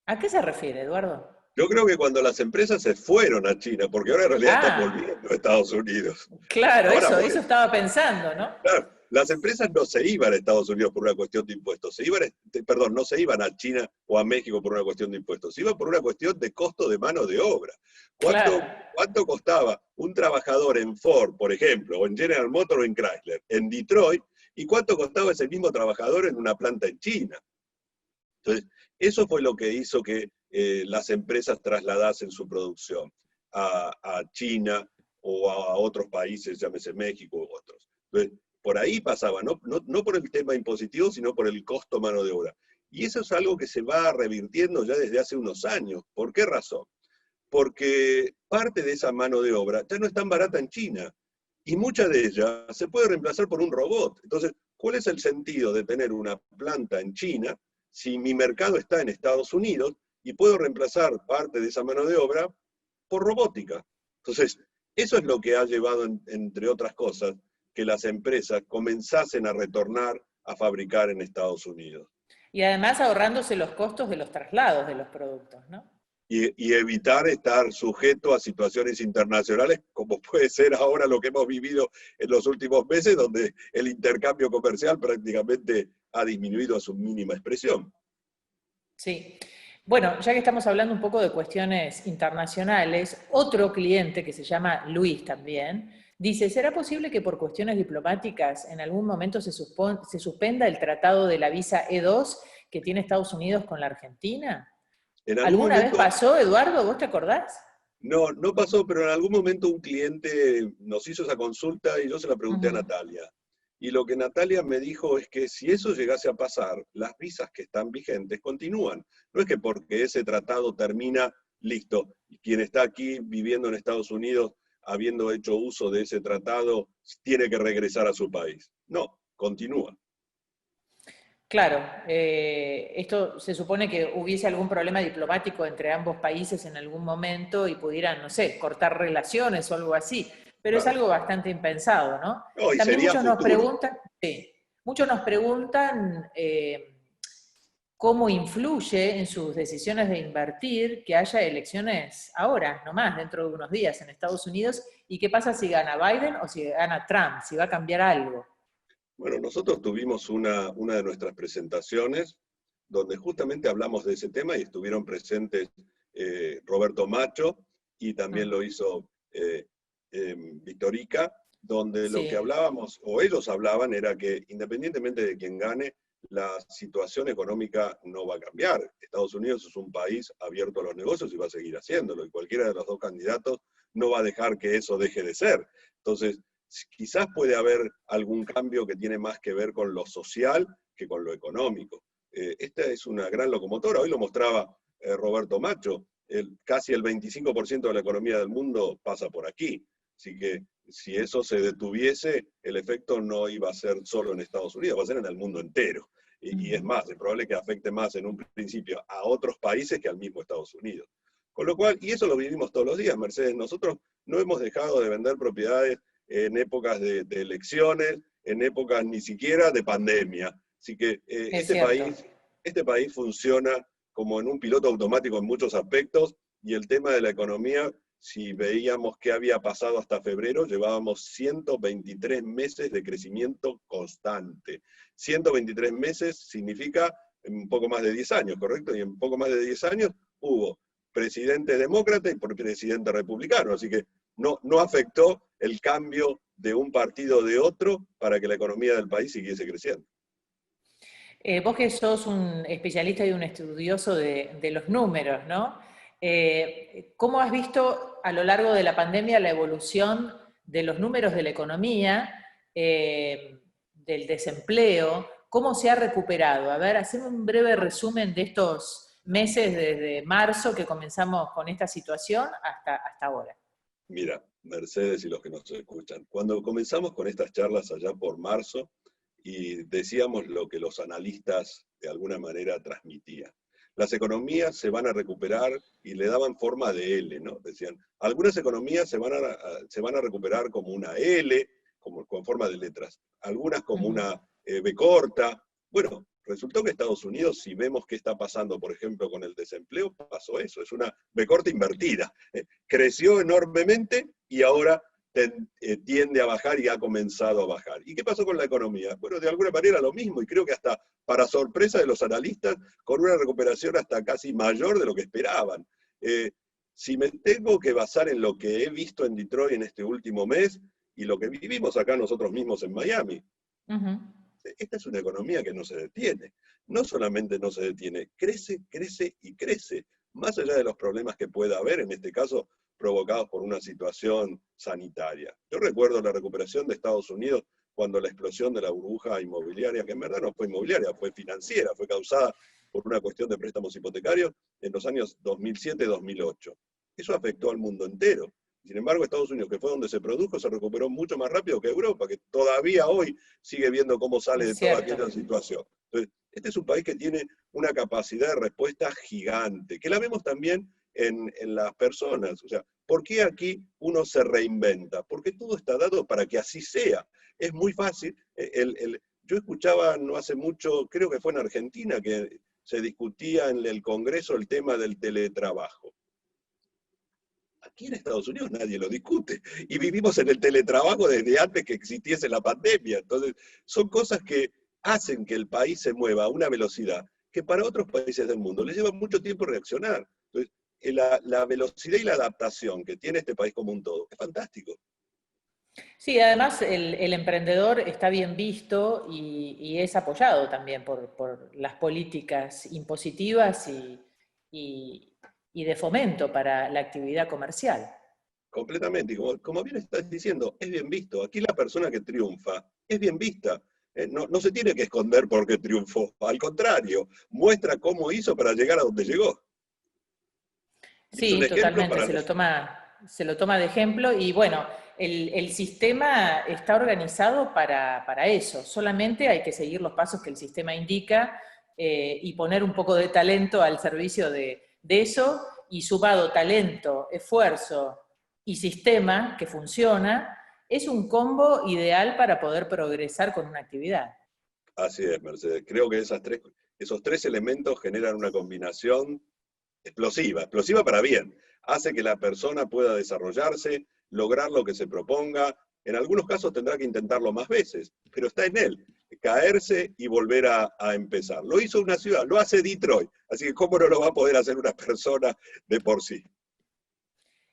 ¿A qué se refiere, Eduardo? Yo creo que cuando las empresas se fueron a China, porque ahora en realidad están volviendo a Estados Unidos. Claro, eso estaba pensando, ¿no? Claro, las empresas no se iban a Estados Unidos por una cuestión de impuestos, no se iban a China o a México por una cuestión de impuestos, se iban por una cuestión de costo de mano de obra. ¿Cuánto costaba un trabajador en Ford, por ejemplo, o en General Motors o en Chrysler, en Detroit, y cuánto costaba ese mismo trabajador en una planta en China? Entonces, eso fue lo que hizo que las empresas trasladasen su producción a China o a otros países, llámese México u otros. Entonces, por ahí pasaba, no por el tema impositivo, sino por el costo mano de obra. Y eso es algo que se va revirtiendo ya desde hace unos años. ¿Por qué razón? Porque parte de esa mano de obra ya no es tan barata en China, y mucha de ella se puede reemplazar por un robot. Entonces, ¿cuál es el sentido de tener una planta en China si mi mercado está en Estados Unidos y puedo reemplazar parte de esa mano de obra por robótica? Entonces, eso es lo que ha llevado, entre otras cosas, que las empresas comenzasen a retornar a fabricar en Estados Unidos. Y además ahorrándose los costos de los traslados de los productos, ¿no? Y evitar estar sujeto a situaciones internacionales, como puede ser ahora lo que hemos vivido en los últimos meses, donde el intercambio comercial prácticamente ha disminuido a su mínima expresión. Sí. Bueno, ya que estamos hablando un poco de cuestiones internacionales, otro cliente que se llama Luis también, dice, ¿será posible que por cuestiones diplomáticas en algún momento se suspenda el tratado de la visa E2 que tiene Estados Unidos con la Argentina? ¿Alguna vez pasó, Eduardo? ¿Vos te acordás? No, no pasó, pero en algún momento un cliente nos hizo esa consulta y yo se la pregunté a Ujú. Natalia. Y lo que Natalia me dijo es que si eso llegase a pasar, las visas que están vigentes continúan. No es que porque ese tratado termina, listo, y quien está aquí viviendo en Estados Unidos, habiendo hecho uso de ese tratado, tiene que regresar a su país. No, continúa. Claro, esto se supone que hubiese algún problema diplomático entre ambos países en algún momento y pudieran, no sé, cortar relaciones o algo así, pero es Claro. algo bastante impensado, ¿no? No, y También sería muchos nos futuro. preguntan, sí, muchos nos preguntan cómo influye en sus decisiones de invertir que haya elecciones ahora, nomás, dentro de unos días en Estados Unidos, y qué pasa si gana Biden o si gana Trump, si va a cambiar algo. Bueno, nosotros tuvimos una de nuestras presentaciones donde justamente hablamos de ese tema y estuvieron presentes Roberto Macho y también Mm, lo hizo Victorica, donde lo que sí, hablábamos, o ellos hablaban, era que independientemente de quién gane, la situación económica no va a cambiar. Estados Unidos es un país abierto a los negocios y va a seguir haciéndolo, y cualquiera de los dos candidatos no va a dejar que eso deje de ser. Entonces, quizás puede haber algún cambio que tiene más que ver con lo social que con lo económico. Esta es una gran locomotora, hoy lo mostraba Roberto Macho, casi el 25% de la economía del mundo pasa por aquí, así que si eso se detuviese, el efecto no iba a ser solo en Estados Unidos, va a ser en el mundo entero. Y es ujú. más, es probable que afecte más en un principio a otros países que al mismo Estados Unidos. Con lo cual, y eso lo vivimos todos los días, Mercedes, nosotros no hemos dejado de vender propiedades en épocas de elecciones, en épocas ni siquiera de pandemia. Así que Es cierto. este país funciona como en un piloto automático en muchos aspectos y el tema de la economía, si veíamos qué había pasado hasta febrero, llevábamos 123 meses de crecimiento constante. 123 meses significa un poco más de 10 años, ¿correcto? Y en poco más de 10 años hubo presidente demócrata y presidente republicano, así que no afectó el cambio de un partido de otro para que la economía del país siguiese creciendo. Vos que sos un especialista y un estudioso de los números, ¿no? ¿Cómo has visto a lo largo de la pandemia la evolución de los números de la economía, del desempleo? ¿Cómo se ha recuperado? A ver, haceme un breve resumen de estos meses desde marzo que comenzamos con esta situación hasta ahora. Mira, Mercedes y los que nos escuchan, cuando comenzamos con estas charlas allá por marzo y decíamos lo que los analistas de alguna manera transmitían, las economías se van a recuperar y le daban forma de L, ¿no? Decían, algunas economías se van a recuperar como una L, como, con forma de letras, algunas como Ujú. una B corta. Bueno, resultó que Estados Unidos, si vemos qué está pasando, por ejemplo, con el desempleo, pasó eso, es una B corta invertida. Creció enormemente y ahora tiende a bajar y ha comenzado a bajar. ¿Y qué pasó con la economía? Bueno, de alguna manera lo mismo, y creo que hasta para sorpresa de los analistas, con una recuperación hasta casi mayor de lo que esperaban. Eh, si me tengo que basar en lo que he visto en Detroit en este último mes y lo que vivimos acá nosotros mismos en Miami, Ujú. esta es una economía que no se detiene. No solamente no se detiene, crece, crece y crece. Más allá de los problemas que pueda haber, en este caso provocados por una situación sanitaria. Yo recuerdo la recuperación de Estados Unidos cuando la explosión de la burbuja inmobiliaria, que en verdad no fue inmobiliaria, fue financiera, fue causada por una cuestión de préstamos hipotecarios en los años 2007-2008. Eso afectó al mundo entero. Sin embargo, Estados Unidos, que fue donde se produjo, se recuperó mucho más rápido que Europa, que todavía hoy sigue viendo cómo sale de Es toda cierto. aquella situación. Entonces, este es un país que tiene una capacidad de respuesta gigante, que la vemos también en las personas. O sea, ¿por qué aquí uno se reinventa? Porque todo está dado para que así sea. Es muy fácil. Yo escuchaba no hace mucho, creo que fue en Argentina, que se discutía en el Congreso el tema del teletrabajo. Aquí en Estados Unidos nadie lo discute y vivimos en el teletrabajo desde antes que existiese la pandemia. Entonces, son cosas que hacen que el país se mueva a una velocidad que para otros países del mundo les lleva mucho tiempo reaccionar. Entonces, la velocidad y la adaptación que tiene este país como un todo es fantástico. Sí, además el emprendedor está bien visto y es apoyado también por las políticas impositivas y y de fomento para la actividad comercial. Completamente, y como bien estás diciendo, es bien visto. Aquí la persona que triunfa es bien vista. No se tiene que esconder porque triunfó, al contrario, muestra cómo hizo para llegar a donde llegó. Y es un Sí, ejemplo totalmente, para los... se lo toma de ejemplo y bueno, el sistema está organizado para eso, solamente hay que seguir los pasos que el sistema indica y poner un poco de talento al servicio de eso, y sumado talento, esfuerzo y sistema que funciona, es un combo ideal para poder progresar con una actividad. Así es, Mercedes. Creo que esos tres elementos generan una combinación explosiva para bien. Hace que la persona pueda desarrollarse, lograr lo que se proponga. En algunos casos tendrá que intentarlo más veces, pero está en él, caerse y volver a empezar. Lo hizo una ciudad, lo hace Detroit, así que ¿cómo no lo va a poder hacer una persona de por sí?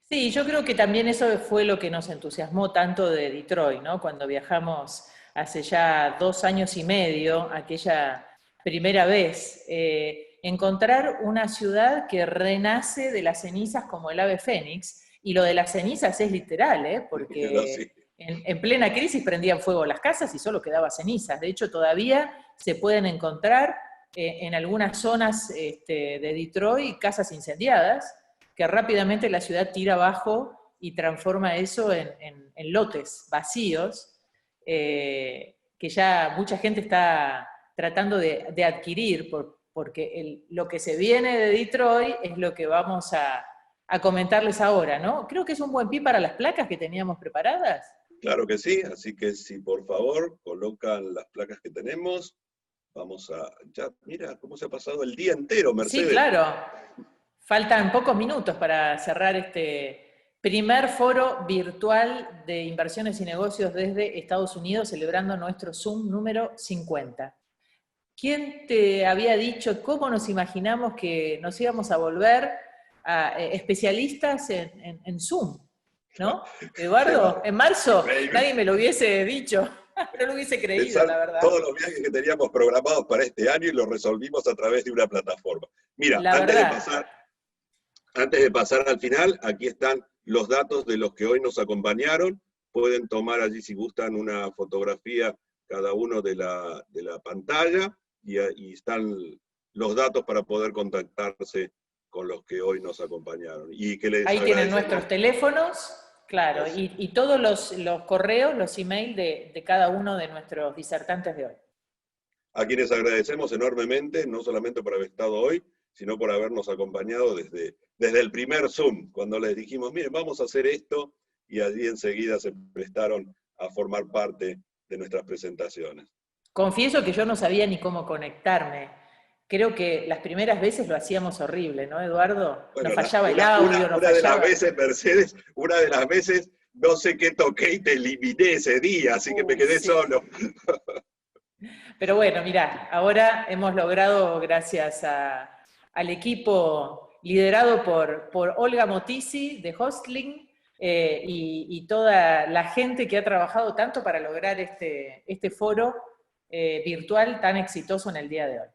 Sí, yo creo que también eso fue lo que nos entusiasmó tanto de Detroit, ¿no? Cuando viajamos hace ya 2 años y medio, aquella primera vez, encontrar una ciudad que renace de las cenizas como el ave fénix, y lo de las cenizas es literal, ¿eh? No, sí. Porque en plena crisis prendían fuego las casas y solo quedaba cenizas. De hecho, todavía se pueden encontrar en algunas zonas de Detroit casas incendiadas, que rápidamente la ciudad tira abajo y transforma eso en lotes vacíos, que ya mucha gente está tratando de adquirir, porque lo que se viene de Detroit es lo que vamos a comentarles ahora, ¿no? Creo que es un buen pie para las placas que teníamos preparadas. Claro que sí, así que si por favor colocan las placas que tenemos, vamos a... Ya, mira cómo se ha pasado el día entero, Sí, Mercedes. claro. Faltan pocos minutos para cerrar este primer foro virtual de inversiones y negocios desde Estados Unidos, celebrando nuestro Zoom número 50. ¿Quién te había dicho, cómo nos imaginamos que nos íbamos a volver especialistas en Zoom? ¿No? Eduardo, en marzo Increíble. nadie me lo hubiese dicho, no lo hubiese creído, la verdad. Todos los viajes que teníamos programados para este año y los resolvimos a través de una plataforma. Mira, La verdad. antes de pasar al final, aquí están los datos de los que hoy nos acompañaron. Pueden tomar allí, si gustan, una fotografía cada uno de la pantalla y están los datos para poder contactarse con los que hoy nos acompañaron. Y que les Ahí tienen agradecemos. nuestros teléfonos, claro, y todos los correos, los emails de cada uno de nuestros disertantes de hoy. A quienes agradecemos enormemente, no solamente por haber estado hoy, sino por habernos acompañado desde el primer Zoom, cuando les dijimos, miren, vamos a hacer esto, y allí enseguida se prestaron a formar parte de nuestras presentaciones. Confieso que yo no sabía ni cómo conectarme. Creo que las primeras veces lo hacíamos horrible, ¿no, Eduardo? Bueno, Nos fallaba el audio, nos una de las fallaba... veces, Mercedes, una de las veces, no sé qué toqué y te eliminé ese día, así que me quedé Sí. solo. Pero bueno, mirá, ahora hemos logrado, gracias al equipo liderado por Olga Motisi de Hostling, y toda la gente que ha trabajado tanto para lograr este foro virtual tan exitoso en el día de hoy.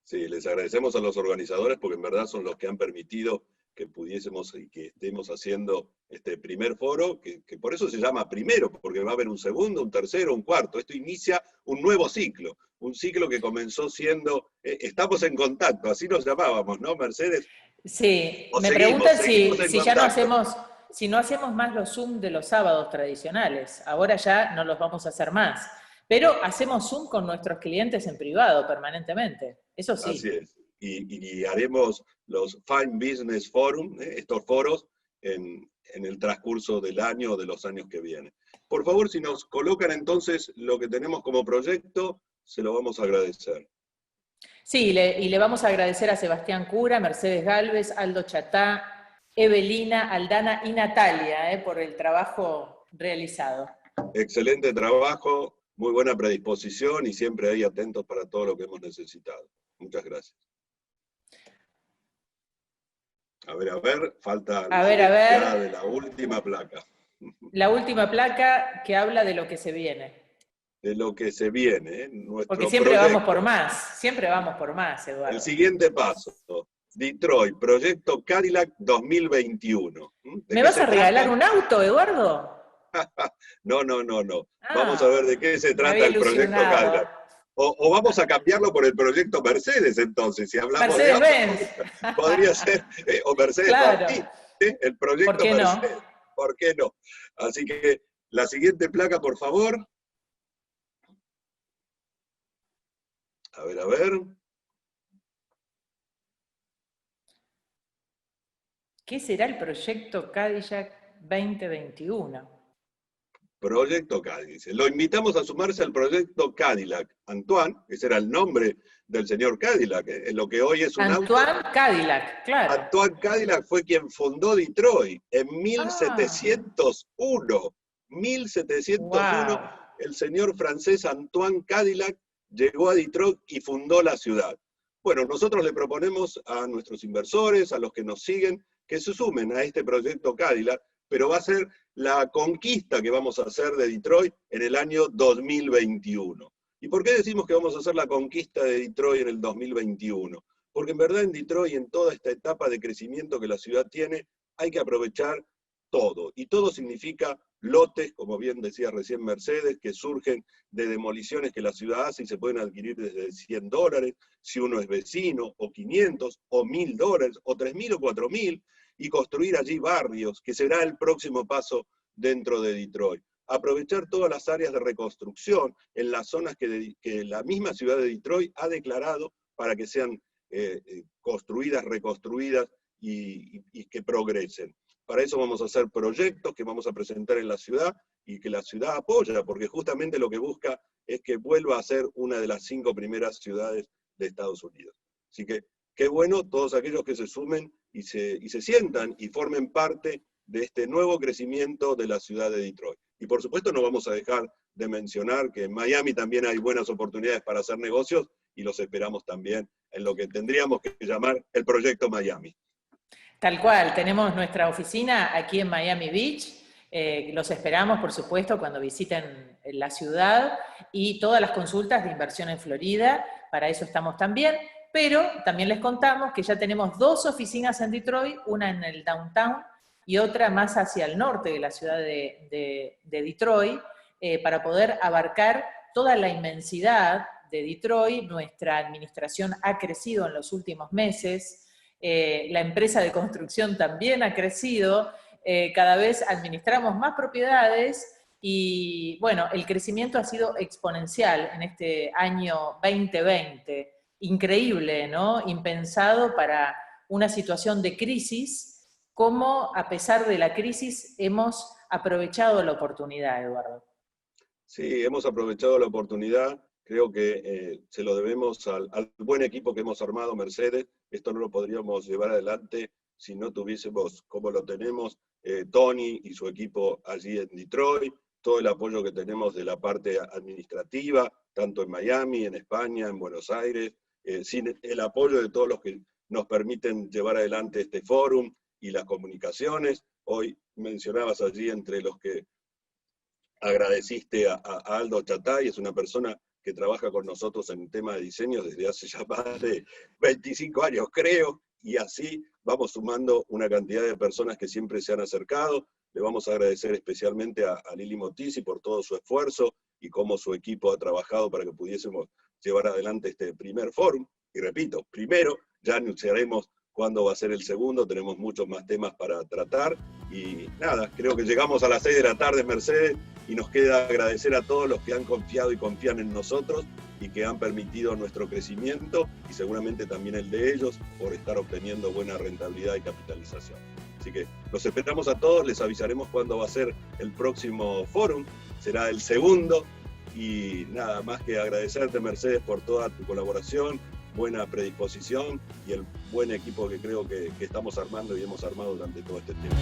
Sí, les agradecemos a los organizadores porque en verdad son los que han permitido que pudiésemos y que estemos haciendo este primer foro, que por eso se llama primero, porque va a haber un segundo, un tercero, un cuarto. Esto inicia un nuevo ciclo, un ciclo que comenzó siendo, estamos en contacto, así nos llamábamos, ¿no, Mercedes? Sí, O me preguntan seguimos en si ya no contacto. si no hacemos más los Zoom de los sábados tradicionales. Ahora ya no los vamos a hacer más. Pero hacemos Zoom con nuestros clientes en privado permanentemente. Eso Así sí. es. Y haremos los Fine Business Forum, estos foros, en el transcurso del año o de los años que vienen. Por favor, si nos colocan entonces lo que tenemos como proyecto, se lo vamos a agradecer. Sí, y le vamos a agradecer a Sebastián Cura, Mercedes Gálvez, Aldo Chatá, Evelina, Aldana y Natalia por el trabajo realizado. Excelente trabajo, muy buena predisposición y siempre ahí atentos para todo lo que hemos necesitado. Muchas gracias. A ver, falta A la ver, búsqueda de la última placa. la última placa que habla de lo que se viene. De lo que se viene, Porque nuestro siempre vamos proyecto. por más, Eduardo. El siguiente paso. Detroit, proyecto Cadillac 2021. ¿Me vas a regalar un auto, Eduardo? No. Vamos a ver de qué se trata el proyecto Cadillac. O vamos a cambiarlo por el proyecto Mercedes, entonces, si hablamos de Mercedes-Benz. Podría ser, o Mercedes Claro. Martín, el proyecto ¿Por qué Mercedes. no? ¿Por qué no? Así que la siguiente placa, por favor. A ver. ¿Qué será el proyecto Cadillac 2021? Proyecto Cadillac. Lo invitamos a sumarse al proyecto Cadillac. Antoine, ese era el nombre del señor Cadillac, lo que hoy es un Antoine auto. Cadillac, claro. Antoine Cadillac fue quien fundó Detroit en 1701. 1701, Wow. el señor francés Antoine Cadillac llegó a Detroit y fundó la ciudad. Bueno, nosotros le proponemos a nuestros inversores, a los que nos siguen, que se sumen a este proyecto Cadillac, pero va a ser la conquista que vamos a hacer de Detroit en el año 2021. ¿Y por qué decimos que vamos a hacer la conquista de Detroit en el 2021? Porque en verdad en Detroit, en toda esta etapa de crecimiento que la ciudad tiene, hay que aprovechar todo. Y todo significa lotes, como bien decía recién Mercedes, que surgen de demoliciones que la ciudad hace y se pueden adquirir desde $100, si uno es vecino, o 500, o $1.000, o 3.000 o 4.000, y construir allí barrios, que será el próximo paso dentro de Detroit. Aprovechar todas las áreas de reconstrucción en las zonas que la misma ciudad de Detroit ha declarado para que sean construidas, reconstruidas y que progresen. Para eso vamos a hacer proyectos que vamos a presentar en la ciudad y que la ciudad apoya, porque justamente lo que busca es que vuelva a ser una de las 5 primeras ciudades de Estados Unidos. Así que qué bueno todos aquellos que se sumen y se sientan y formen parte de este nuevo crecimiento de la ciudad de Detroit. Y por supuesto no vamos a dejar de mencionar que en Miami también hay buenas oportunidades para hacer negocios y los esperamos también en lo que tendríamos que llamar el Proyecto Miami. Tal cual, tenemos nuestra oficina aquí en Miami Beach, los esperamos por supuesto cuando visiten la ciudad y todas las consultas de inversión en Florida, para eso estamos también, pero también les contamos que ya tenemos 2 oficinas en Detroit, una en el downtown y otra más hacia el norte de la ciudad de Detroit, para poder abarcar toda la inmensidad de Detroit. Nuestra administración ha crecido en los últimos meses, la empresa de construcción también ha crecido, cada vez administramos más propiedades y bueno, el crecimiento ha sido exponencial en este año 2020, increíble, ¿no? Impensado para una situación de crisis, cómo a pesar de la crisis hemos aprovechado la oportunidad, Eduardo. Sí, hemos aprovechado la oportunidad, creo que se lo debemos al buen equipo que hemos armado, Mercedes. Esto no lo podríamos llevar adelante si no tuviésemos, como lo tenemos, Tony y su equipo allí en Detroit, todo el apoyo que tenemos de la parte administrativa, tanto en Miami, en España, en Buenos Aires, sin el apoyo de todos los que nos permiten llevar adelante este fórum y las comunicaciones. Hoy mencionabas allí entre los que agradeciste a Aldo Chatay, es una persona que trabaja con nosotros en el tema de diseño desde hace ya más de 25 años, creo, y así vamos sumando una cantidad de personas que siempre se han acercado. Le vamos a agradecer especialmente a Lili Motisi por todo su esfuerzo y cómo su equipo ha trabajado para que pudiésemos llevar adelante este primer fórum. Y repito, primero, ya anunciaremos cuándo va a ser el segundo, tenemos muchos más temas para tratar. Y nada, creo que llegamos a las 6 de la tarde, Mercedes, y nos queda agradecer a todos los que han confiado y confían en nosotros y que han permitido nuestro crecimiento y seguramente también el de ellos por estar obteniendo buena rentabilidad y capitalización. Así que los esperamos a todos, les avisaremos cuándo va a ser el próximo fórum, será el segundo, y nada más que agradecerte, Mercedes, por toda tu colaboración, buena predisposición y el buen equipo que creo que estamos armando y hemos armado durante todo este tiempo.